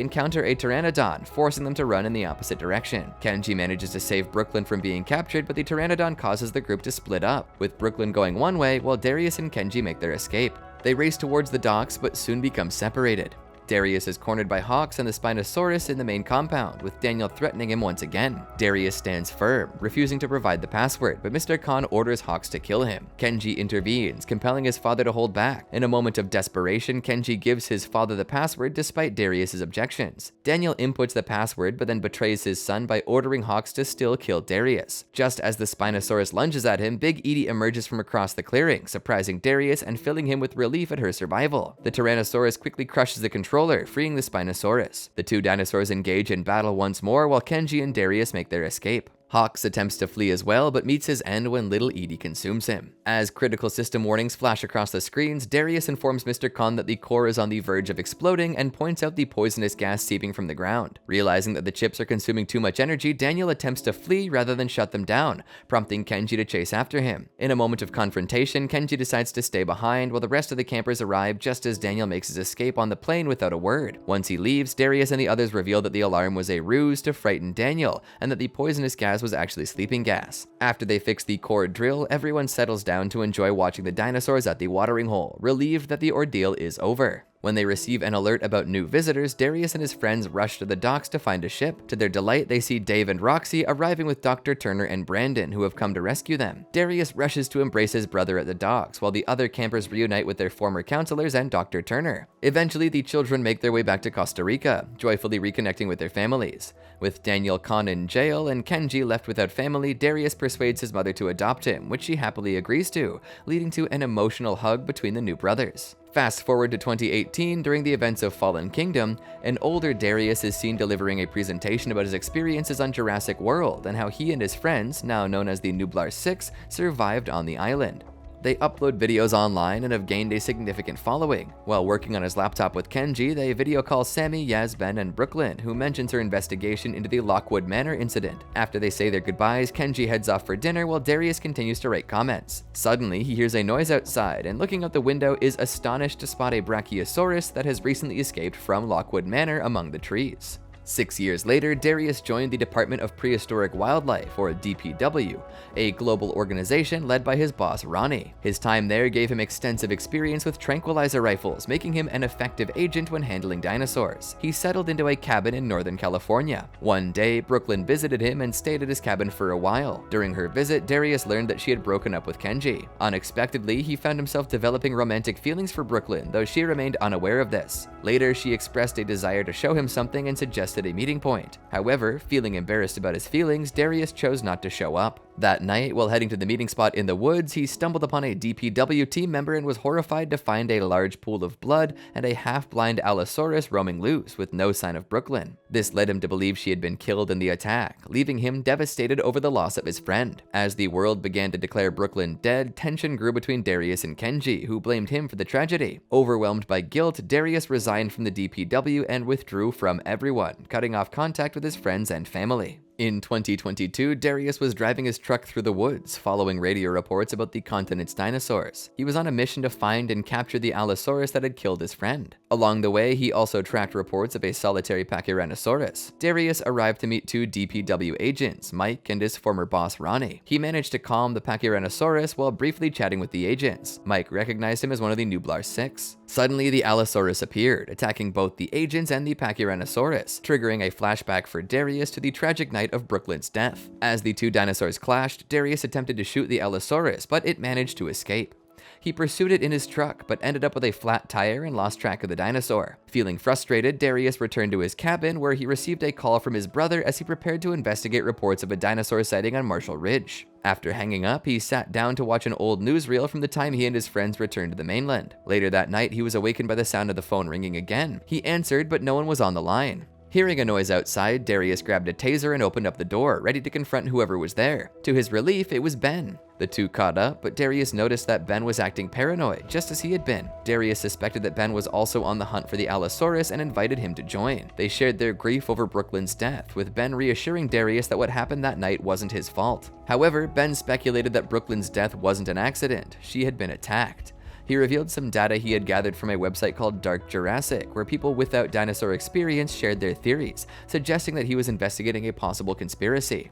encounter a pteranodon, forcing them to run in the opposite direction. Kenji manages to save Brooklyn from being captured, but the pteranodon causes the group to split up, with Brooklyn going one way while Darius and Kenji make their escape. They race towards the docks, but soon become separated. Darius is cornered by Hawks and the Spinosaurus in the main compound, with Daniel threatening him once again. Darius stands firm, refusing to provide the password, but Mr. Kon orders Hawks to kill him. Kenji intervenes, compelling his father to hold back. In a moment of desperation, Kenji gives his father the password despite Darius's objections. Daniel inputs the password, but then betrays his son by ordering Hawks to still kill Darius. Just as the Spinosaurus lunges at him, Big Edie emerges from across the clearing, surprising Darius and filling him with relief at her survival. The Tyrannosaurus quickly crushes the controller, freeing the Spinosaurus. The 2 dinosaurs engage in battle once more while Kenji and Darius make their escape. Hawks attempts to flee as well, but meets his end when Little Edie consumes him. As critical system warnings flash across the screens, Darius informs Mr. Kon that the core is on the verge of exploding and points out the poisonous gas seeping from the ground. Realizing that the chips are consuming too much energy, Daniel attempts to flee rather than shut them down, prompting Kenji to chase after him. In a moment of confrontation, Kenji decides to stay behind while the rest of the campers arrive just as Daniel makes his escape on the plane without a word. Once he leaves, Darius and the others reveal that the alarm was a ruse to frighten Daniel, and that the poisonous gas was actually sleeping gas. After they fix the core drill, everyone settles down to enjoy watching the dinosaurs at the watering hole, relieved that the ordeal is over. When they receive an alert about new visitors, Darius and his friends rush to the docks to find a ship. To their delight, they see Dave and Roxy arriving with Dr. Turner and Brandon, who have come to rescue them. Darius rushes to embrace his brother at the docks, while the other campers reunite with their former counselors and Dr. Turner. Eventually, the children make their way back to Costa Rica, joyfully reconnecting with their families. With Daniel Kon in jail and Kenji left without family, Darius persuades his mother to adopt him, which she happily agrees to, leading to an emotional hug between the new brothers. Fast forward to 2018, during the events of Fallen Kingdom, an older Darius is seen delivering a presentation about his experiences on Jurassic World and how he and his friends, now known as the Nublar 6, survived on the island. They upload videos online and have gained a significant following. While working on his laptop with Kenji, they video call Sammy, Yaz, Ben, and Brooklyn, who mentions her investigation into the Lockwood Manor incident. After they say their goodbyes, Kenji heads off for dinner while Darius continues to write comments. Suddenly, he hears a noise outside, and looking out the window is astonished to spot a Brachiosaurus that has recently escaped from Lockwood Manor among the trees. 6 years later, Darius joined the Department of Prehistoric Wildlife, or DPW, a global organization led by his boss Ronnie. His time there gave him extensive experience with tranquilizer rifles, making him an effective agent when handling dinosaurs. He settled into a cabin in Northern California. One day, Brooklyn visited him and stayed at his cabin for a while. During her visit, Darius learned that she had broken up with Kenji. Unexpectedly, he found himself developing romantic feelings for Brooklyn, though she remained unaware of this. Later, she expressed a desire to show him something and suggested a meeting point. However, feeling embarrassed about his feelings, Darius chose not to show up. That night, while heading to the meeting spot in the woods, he stumbled upon a DPW team member and was horrified to find a large pool of blood and a half-blind Allosaurus roaming loose with no sign of Brooklyn. This led him to believe she had been killed in the attack, leaving him devastated over the loss of his friend. As the world began to declare Brooklyn dead, tension grew between Darius and Kenji, who blamed him for the tragedy. Overwhelmed by guilt, Darius resigned from the DPW and withdrew from everyone, cutting off contact with his friends and family. In 2022, Darius was driving his truck through the woods, following radio reports about the continent's dinosaurs. He was on a mission to find and capture the Allosaurus that had killed his friend. Along the way, he also tracked reports of a solitary Pachyrhinosaurus. Darius arrived to meet two DPW agents, Mike and his former boss Ronnie. He managed to calm the Pachyrhinosaurus while briefly chatting with the agents. Mike recognized him as one of the Nublar 6. Suddenly, the Allosaurus appeared, attacking both the agents and the Pachyrhinosaurus, triggering a flashback for Darius to the tragic night of Brooklyn's death. As the two dinosaurs clashed, Darius attempted to shoot the Allosaurus, but it managed to escape. He pursued it in his truck, but ended up with a flat tire and lost track of the dinosaur. Feeling frustrated, Darius returned to his cabin, where he received a call from his brother as he prepared to investigate reports of a dinosaur sighting on Marshall Ridge. After hanging up, he sat down to watch an old newsreel from the time he and his friends returned to the mainland. Later that night, he was awakened by the sound of the phone ringing again. He answered, but no one was on the line. Hearing a noise outside, Darius grabbed a taser and opened up the door, ready to confront whoever was there. To his relief, it was Ben. The two caught up, but Darius noticed that Ben was acting paranoid, just as he had been. Darius suspected that Ben was also on the hunt for the Allosaurus and invited him to join. They shared their grief over Brooklyn's death, with Ben reassuring Darius that what happened that night wasn't his fault. However, Ben speculated that Brooklyn's death wasn't an accident. She had been attacked. He revealed some data he had gathered from a website called Dark Jurassic, where people without dinosaur experience shared their theories, suggesting that he was investigating a possible conspiracy.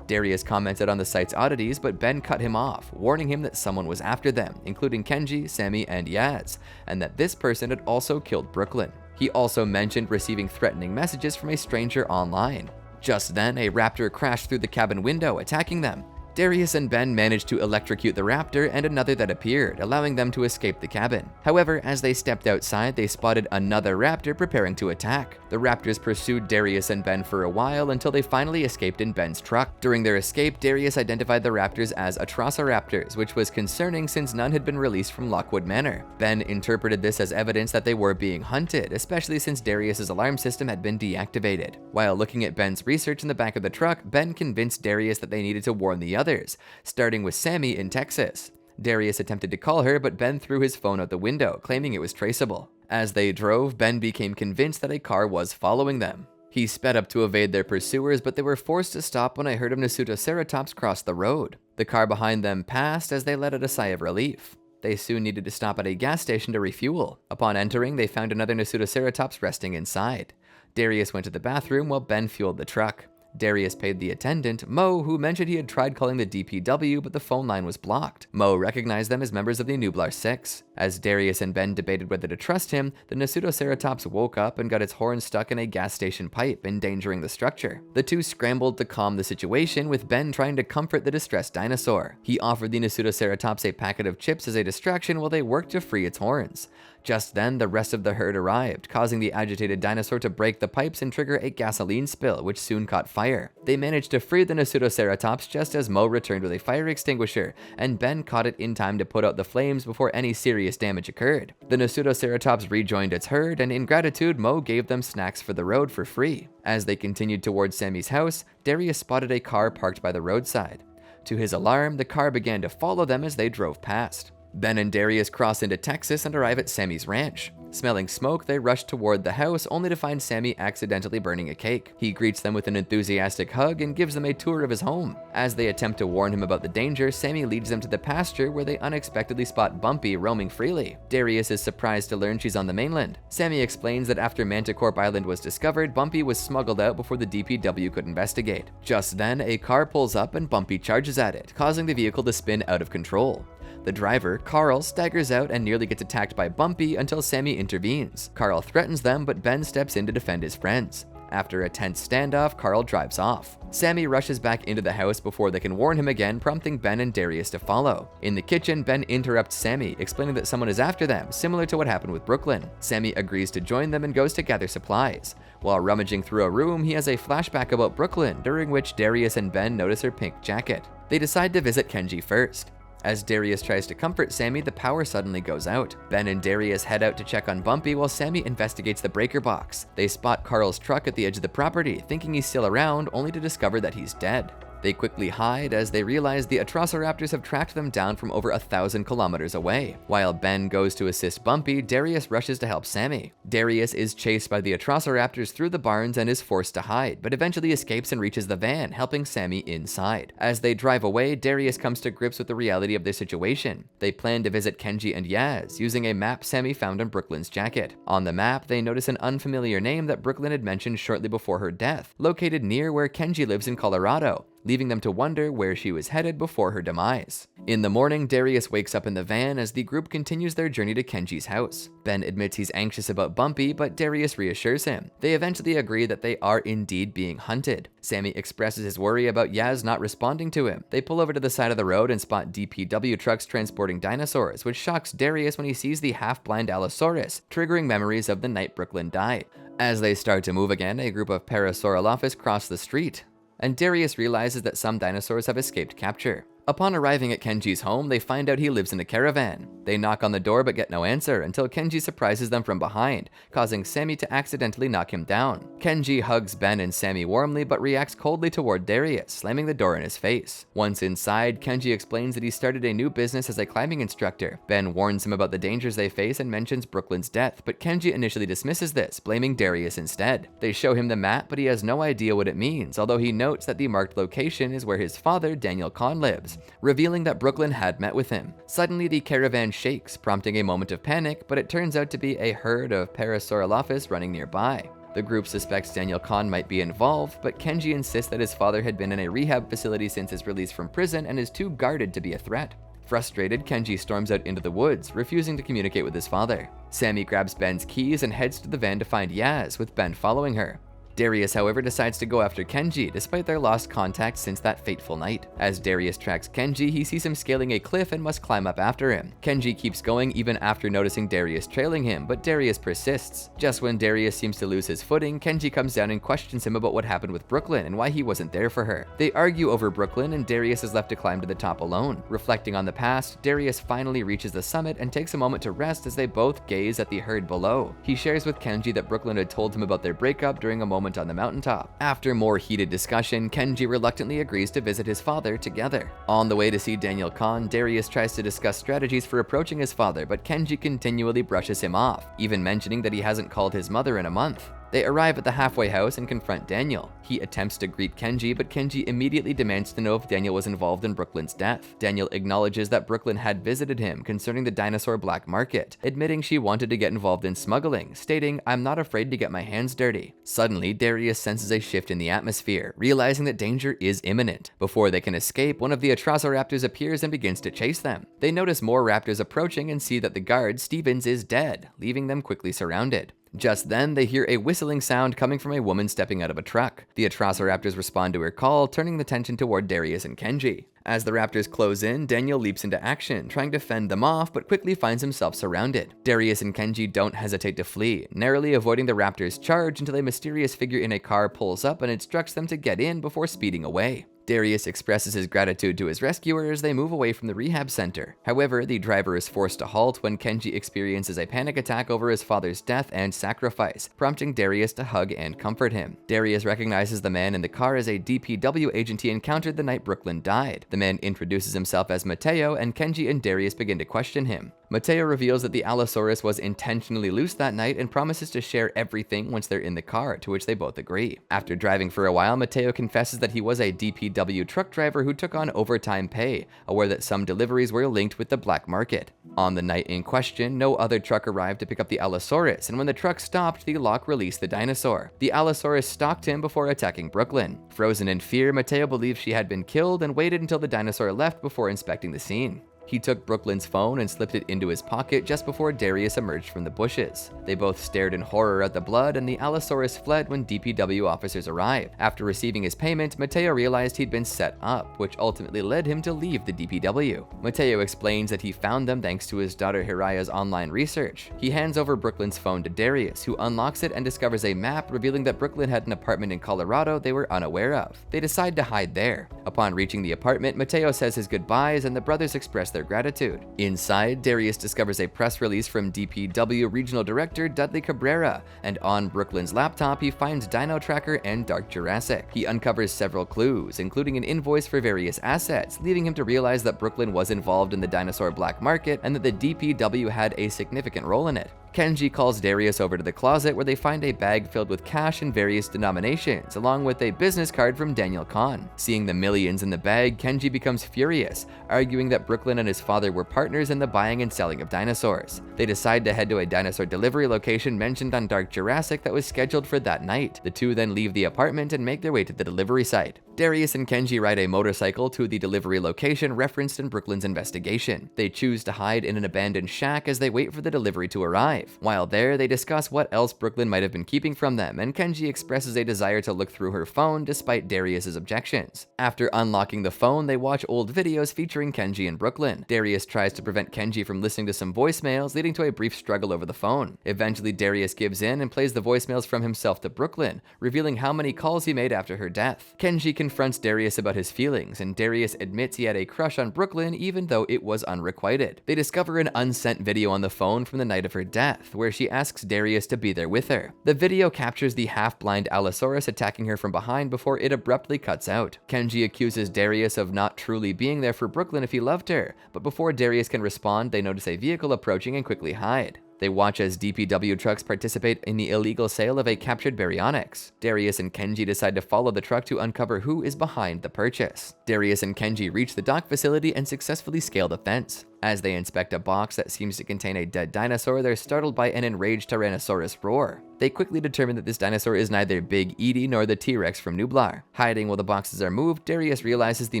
Darius commented on the site's oddities, but Ben cut him off, warning him that someone was after them, including Kenji, Sammy, and Yaz, and that this person had also killed Brooklyn. He also mentioned receiving threatening messages from a stranger online. Just then, a raptor crashed through the cabin window, attacking them. Darius and Ben managed to electrocute the raptor and another that appeared, allowing them to escape the cabin. However, as they stepped outside, they spotted another raptor preparing to attack. The raptors pursued Darius and Ben for a while until they finally escaped in Ben's truck. During their escape, Darius identified the raptors as Atrociraptors, which was concerning since none had been released from Lockwood Manor. Ben interpreted this as evidence that they were being hunted, especially since Darius's alarm system had been deactivated. While looking at Ben's research in the back of the truck, Ben convinced Darius that they needed to warn the others, starting with Sammy in Texas. Darius attempted to call her, but Ben threw his phone out the window, claiming it was traceable. As they drove, Ben became convinced that a car was following them. He sped up to evade their pursuers, but they were forced to stop when a herd of Nasutoceratops crossed the road. The car behind them passed as they let out a sigh of relief. They soon needed to stop at a gas station to refuel. Upon entering, they found another Nasutoceratops resting inside. Darius went to the bathroom while Ben fueled the truck. Darius paid the attendant, Mo, who mentioned he had tried calling the DPW, but the phone line was blocked. Mo recognized them as members of the Nublar 6. As Darius and Ben debated whether to trust him, the Nasutoceratops woke up and got its horn stuck in a gas station pipe, endangering the structure. The two scrambled to calm the situation, with Ben trying to comfort the distressed dinosaur. He offered the Nasutoceratops a packet of chips as a distraction while they worked to free its horns. Just then, the rest of the herd arrived, causing the agitated dinosaur to break the pipes and trigger a gasoline spill, which soon caught fire. They managed to free the Nasutoceratops just as Mo returned with a fire extinguisher, and Ben caught it in time to put out the flames before any serious damage occurred. The Nasutoceratops rejoined its herd, and in gratitude, Mo gave them snacks for the road for free. As they continued towards Sammy's house, Darius spotted a car parked by the roadside. To his alarm, the car began to follow them as they drove past. Ben and Darius cross into Texas and arrive at Sammy's ranch. Smelling smoke, they rush toward the house, only to find Sammy accidentally burning a cake. He greets them with an enthusiastic hug and gives them a tour of his home. As they attempt to warn him about the danger, Sammy leads them to the pasture where they unexpectedly spot Bumpy roaming freely. Darius is surprised to learn she's on the mainland. Sammy explains that after Manticorp Island was discovered, Bumpy was smuggled out before the DPW could investigate. Just then, a car pulls up and Bumpy charges at it, causing the vehicle to spin out of control. The driver, Carl, staggers out and nearly gets attacked by Bumpy until Sammy intervenes. Carl threatens them, but Ben steps in to defend his friends. After a tense standoff, Carl drives off. Sammy rushes back into the house before they can warn him again, prompting Ben and Darius to follow. In the kitchen, Ben interrupts Sammy, explaining that someone is after them, similar to what happened with Brooklyn. Sammy agrees to join them and goes to gather supplies. While rummaging through a room, he has a flashback about Brooklyn, during which Darius and Ben notice her pink jacket. They decide to visit Kenji first. As Darius tries to comfort Sammy, the power suddenly goes out. Ben and Darius head out to check on Bumpy while Sammy investigates the breaker box. They spot Carl's truck at the edge of the property, thinking he's still around, only to discover that he's dead. They quickly hide as they realize the Atrociraptors have tracked them down from over 1,000 kilometers away. While Ben goes to assist Bumpy, Darius rushes to help Sammy. Darius is chased by the Atrociraptors through the barns and is forced to hide, but eventually escapes and reaches the van, helping Sammy inside. As they drive away, Darius comes to grips with the reality of their situation. They plan to visit Kenji and Yaz, using a map Sammy found on Brooklyn's jacket. On the map, they notice an unfamiliar name that Brooklyn had mentioned shortly before her death, located near where Kenji lives in Colorado, leaving them to wonder where she was headed before her demise. In the morning, Darius wakes up in the van as the group continues their journey to Kenji's house. Ben admits he's anxious about Bumpy, but Darius reassures him. They eventually agree that they are indeed being hunted. Sammy expresses his worry about Yaz not responding to him. They pull over to the side of the road and spot DPW trucks transporting dinosaurs, which shocks Darius when he sees the half-blind Allosaurus, triggering memories of the night Brooklyn died. As they start to move again, a group of Parasaurolophus cross the street, and Darius realizes that some dinosaurs have escaped capture. Upon arriving at Kenji's home, they find out he lives in a caravan. They knock on the door but get no answer until Kenji surprises them from behind, causing Sammy to accidentally knock him down. Kenji hugs Ben and Sammy warmly but reacts coldly toward Darius, slamming the door in his face. Once inside, Kenji explains that he started a new business as a climbing instructor. Ben warns him about the dangers they face and mentions Brooklyn's death, but Kenji initially dismisses this, blaming Darius instead. They show him the map, but he has no idea what it means, although he notes that the marked location is where his father, Daniel Kon, lives, revealing that Brooklyn had met with him. Suddenly, the caravan shakes, prompting a moment of panic, but it turns out to be a herd of Parasaurolophus running nearby. The group suspects Daniel Kon might be involved, but Kenji insists that his father had been in a rehab facility since his release from prison and is too guarded to be a threat. Frustrated, Kenji storms out into the woods, refusing to communicate with his father. Sammy grabs Ben's keys and heads to the van to find Yaz, with Ben following her. Darius, however, decides to go after Kenji, despite their lost contact since that fateful night. As Darius tracks Kenji, he sees him scaling a cliff and must climb up after him. Kenji keeps going even after noticing Darius trailing him, but Darius persists. Just when Darius seems to lose his footing, Kenji comes down and questions him about what happened with Brooklyn and why he wasn't there for her. They argue over Brooklyn, and Darius is left to climb to the top alone. Reflecting on the past, Darius finally reaches the summit and takes a moment to rest as they both gaze at the herd below. He shares with Kenji that Brooklyn had told him about their breakup during a moment on the mountaintop. After more heated discussion, Kenji reluctantly agrees to visit his father together. On the way to see Daniel Kon, Darius tries to discuss strategies for approaching his father, but Kenji continually brushes him off, even mentioning that he hasn't called his mother in a month. They arrive at the halfway house and confront Daniel. He attempts to greet Kenji, but Kenji immediately demands to know if Daniel was involved in Brooklyn's death. Daniel acknowledges that Brooklyn had visited him concerning the dinosaur black market, admitting she wanted to get involved in smuggling, stating, "I'm not afraid to get my hands dirty." Suddenly, Darius senses a shift in the atmosphere, realizing that danger is imminent. Before they can escape, one of the Atrociraptors appears and begins to chase them. They notice more raptors approaching and see that the guard, Stevens, is dead, leaving them quickly surrounded. Just then, they hear a whistling sound coming from a woman stepping out of a truck. The Atrociraptors respond to her call, turning the tension toward Darius and Kenji. As the raptors close in, Daniel leaps into action, trying to fend them off, but quickly finds himself surrounded. Darius and Kenji don't hesitate to flee, narrowly avoiding the raptors' charge until a mysterious figure in a car pulls up and instructs them to get in before speeding away. Darius expresses his gratitude to his rescuer as they move away from the rehab center. However, the driver is forced to halt when Kenji experiences a panic attack over his father's death and sacrifice, prompting Darius to hug and comfort him. Darius recognizes the man in the car as a DPW agent he encountered the night Brooklyn died. The man introduces himself as Mateo, and Kenji and Darius begin to question him. Mateo reveals that the Allosaurus was intentionally loose that night and promises to share everything once they're in the car, to which they both agree. After driving for a while, Mateo confesses that he was a DPW truck driver who took on overtime pay, aware that some deliveries were linked with the black market. On the night in question, no other truck arrived to pick up the Allosaurus, and when the truck stopped, the lock released the dinosaur. The Allosaurus stalked him before attacking Brooklyn. Frozen in fear, Mateo believed she had been killed and waited until the dinosaur left before inspecting the scene. He took Brooklyn's phone and slipped it into his pocket just before Darius emerged from the bushes. They both stared in horror at the blood, and the Allosaurus fled when DPW officers arrived. After receiving his payment, Mateo realized he'd been set up, which ultimately led him to leave the DPW. Mateo explains that he found them thanks to his daughter Hiraya's online research. He hands over Brooklyn's phone to Darius, who unlocks it and discovers a map revealing that Brooklyn had an apartment in Colorado they were unaware of. They decide to hide there. Upon reaching the apartment, Mateo says his goodbyes and the brothers express their gratitude. Inside, Darius discovers a press release from DPW Regional Director Dudley Cabrera, and on Brooklyn's laptop he finds Dino Tracker and Dark Jurassic. He uncovers several clues, including an invoice for various assets, leading him to realize that Brooklyn was involved in the dinosaur black market and that the DPW had a significant role in it. Kenji calls Darius over to the closet where they find a bag filled with cash in various denominations, along with a business card from Daniel Kon. Seeing the millions in the bag, Kenji becomes furious, arguing that Brooklyn and his father were partners in the buying and selling of dinosaurs. They decide to head to a dinosaur delivery location mentioned on Dark Jurassic that was scheduled for that night. The two then leave the apartment and make their way to the delivery site. Darius and Kenji ride a motorcycle to the delivery location referenced in Brooklyn's investigation. They choose to hide in an abandoned shack as they wait for the delivery to arrive. While there, they discuss what else Brooklyn might have been keeping from them, and Kenji expresses a desire to look through her phone despite Darius's objections. After unlocking the phone, they watch old videos featuring Kenji and Brooklyn. Darius tries to prevent Kenji from listening to some voicemails, leading to a brief struggle over the phone. Eventually, Darius gives in and plays the voicemails from himself to Brooklyn, revealing how many calls he made after her death. Kenji confronts Darius about his feelings, and Darius admits he had a crush on Brooklyn even though it was unrequited. They discover an unsent video on the phone from the night of her death, where she asks Darius to be there with her. The video captures the half-blind Allosaurus attacking her from behind before it abruptly cuts out. Kenji accuses Darius of not truly being there for Brooklyn if he loved her, but before Darius can respond, they notice a vehicle approaching and quickly hide. They watch as DPW trucks participate in the illegal sale of a captured baryonyx. Darius and Kenji decide to follow the truck to uncover who is behind the purchase. Darius and Kenji reach the dock facility and successfully scale the fence. As they inspect a box that seems to contain a dead dinosaur, they're startled by an enraged Tyrannosaurus roar. They quickly determine that this dinosaur is neither Big Edie nor the T-Rex from Nublar. Hiding while the boxes are moved, Darius realizes the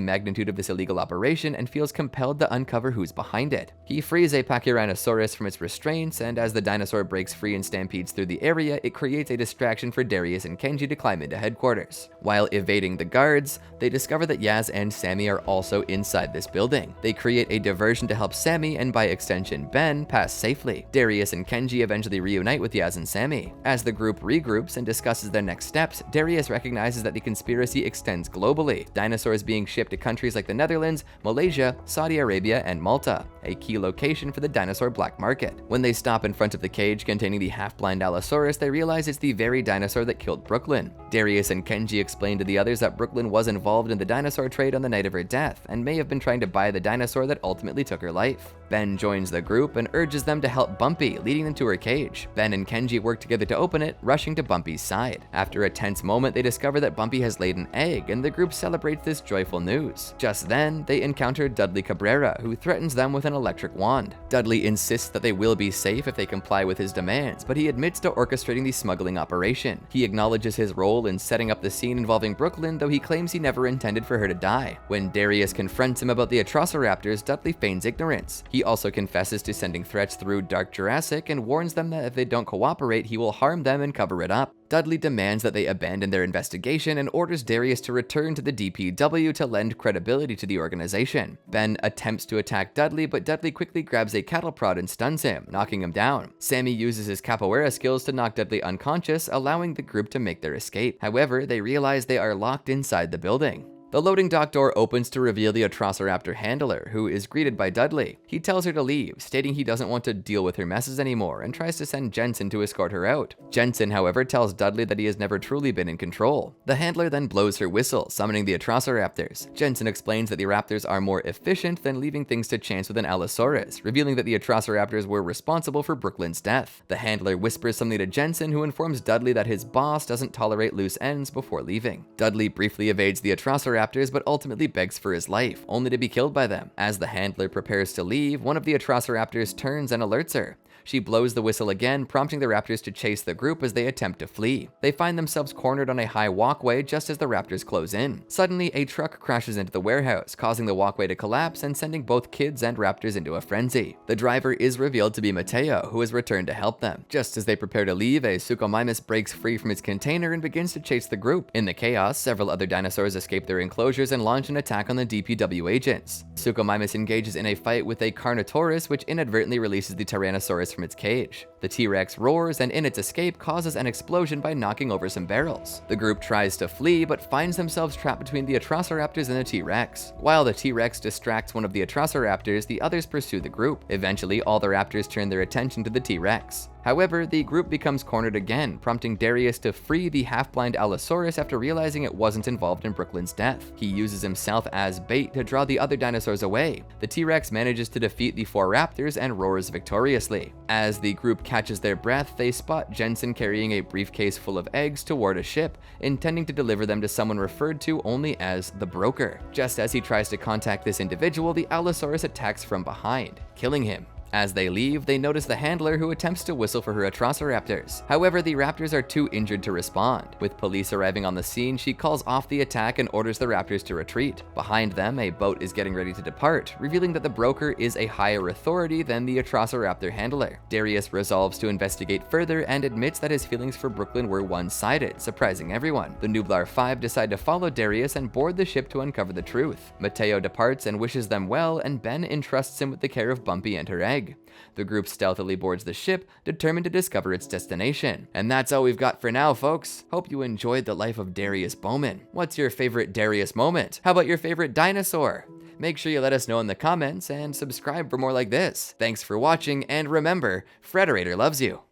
magnitude of this illegal operation and feels compelled to uncover who's behind it. He frees a Pachyrhinosaurus from its restraints, and as the dinosaur breaks free and stampedes through the area, it creates a distraction for Darius and Kenji to climb into headquarters. While evading the guards, they discover that Yaz and Sammy are also inside this building. They create a diversion to help Sammy, and by extension Ben, pass safely. Darius and Kenji eventually reunite with Yaz and Sammy. As the group regroups and discusses their next steps, Darius recognizes that the conspiracy extends globally, dinosaurs being shipped to countries like the Netherlands, Malaysia, Saudi Arabia, and Malta, a key location for the dinosaur black market. When they stop in front of the cage containing the half-blind Allosaurus, they realize it's the very dinosaur that killed Brooklyn. Darius and Kenji explain to the others that Brooklyn was involved in the dinosaur trade on the night of her death, and may have been trying to buy the dinosaur that ultimately took her life. Ben joins the group and urges them to help Bumpy, leading them to her cage. Ben and Kenji work together to open it, rushing to Bumpy's side. After a tense moment, they discover that Bumpy has laid an egg, and the group celebrates this joyful news. Just then, they encounter Dudley Cabrera, who threatens them with an electric wand. Dudley insists that they will be safe if they comply with his demands, but he admits to orchestrating the smuggling operation. He acknowledges his role in setting up the scene involving Brooklyn, though he claims he never intended for her to die. When Darius confronts him about the Atrociraptors, Dudley feigns ignorance. He also confesses to sending threats through Dark Jurassic and warns them that if they don't cooperate, he will harm them and cover it up. Dudley demands that they abandon their investigation and orders Darius to return to the DPW to lend credibility to the organization. Ben attempts to attack Dudley, but Dudley quickly grabs a cattle prod and stuns him, knocking him down. Sammy uses his capoeira skills to knock Dudley unconscious, allowing the group to make their escape. However, they realize they are locked inside the building. The loading dock door opens to reveal the Atrociraptor handler, who is greeted by Dudley. He tells her to leave, stating he doesn't want to deal with her messes anymore, and tries to send Jensen to escort her out. Jensen, however, tells Dudley that he has never truly been in control. The handler then blows her whistle, summoning the Atrociraptors. Jensen explains that the raptors are more efficient than leaving things to chance with an Allosaurus, revealing that the Atrociraptors were responsible for Brooklyn's death. The handler whispers something to Jensen, who informs Dudley that his boss doesn't tolerate loose ends before leaving. Dudley briefly evades the Atrociraptors, but ultimately begs for his life, only to be killed by them. As the handler prepares to leave, one of the Atrociraptors turns and alerts her. She blows the whistle again, prompting the raptors to chase the group as they attempt to flee. They find themselves cornered on a high walkway just as the raptors close in. Suddenly, a truck crashes into the warehouse, causing the walkway to collapse and sending both kids and raptors into a frenzy. The driver is revealed to be Mateo, who has returned to help them. Just as they prepare to leave, a Suchomimus breaks free from its container and begins to chase the group. In the chaos, several other dinosaurs escape their enclosures and launch an attack on the DPW agents. Suchomimus engages in a fight with a Carnotaurus, which inadvertently releases the Tyrannosaurus from its cage. The T-Rex roars and in its escape causes an explosion by knocking over some barrels. The group tries to flee but finds themselves trapped between the Atrociraptors and the T-Rex. While the T-Rex distracts one of the Atrociraptors, the others pursue the group. Eventually, all the raptors turn their attention to the T-Rex. However, the group becomes cornered again, prompting Darius to free the half-blind Allosaurus after realizing it wasn't involved in Brooklyn's death. He uses himself as bait to draw the other dinosaurs away. The T-Rex manages to defeat the 4 raptors and roars victoriously. As the group catches their breath, they spot Jensen carrying a briefcase full of eggs toward a ship, intending to deliver them to someone referred to only as the Broker. Just as he tries to contact this individual, the Allosaurus attacks from behind, killing him. As they leave, they notice the handler who attempts to whistle for her Atrociraptors. However, the raptors are too injured to respond. With police arriving on the scene, she calls off the attack and orders the raptors to retreat. Behind them, a boat is getting ready to depart, revealing that the Broker is a higher authority than the Atrociraptor handler. Darius resolves to investigate further and admits that his feelings for Brooklyn were one-sided, surprising everyone. The Nublar 5 decide to follow Darius and board the ship to uncover the truth. Mateo departs and wishes them well, and Ben entrusts him with the care of Bumpy and her egg. The group stealthily boards the ship, determined to discover its destination. And that's all we've got for now, folks. Hope you enjoyed the life of Darius Bowman. What's your favorite Darius moment? How about your favorite dinosaur? Make sure you let us know in the comments and subscribe for more like this. Thanks for watching, and remember, Frederator loves you.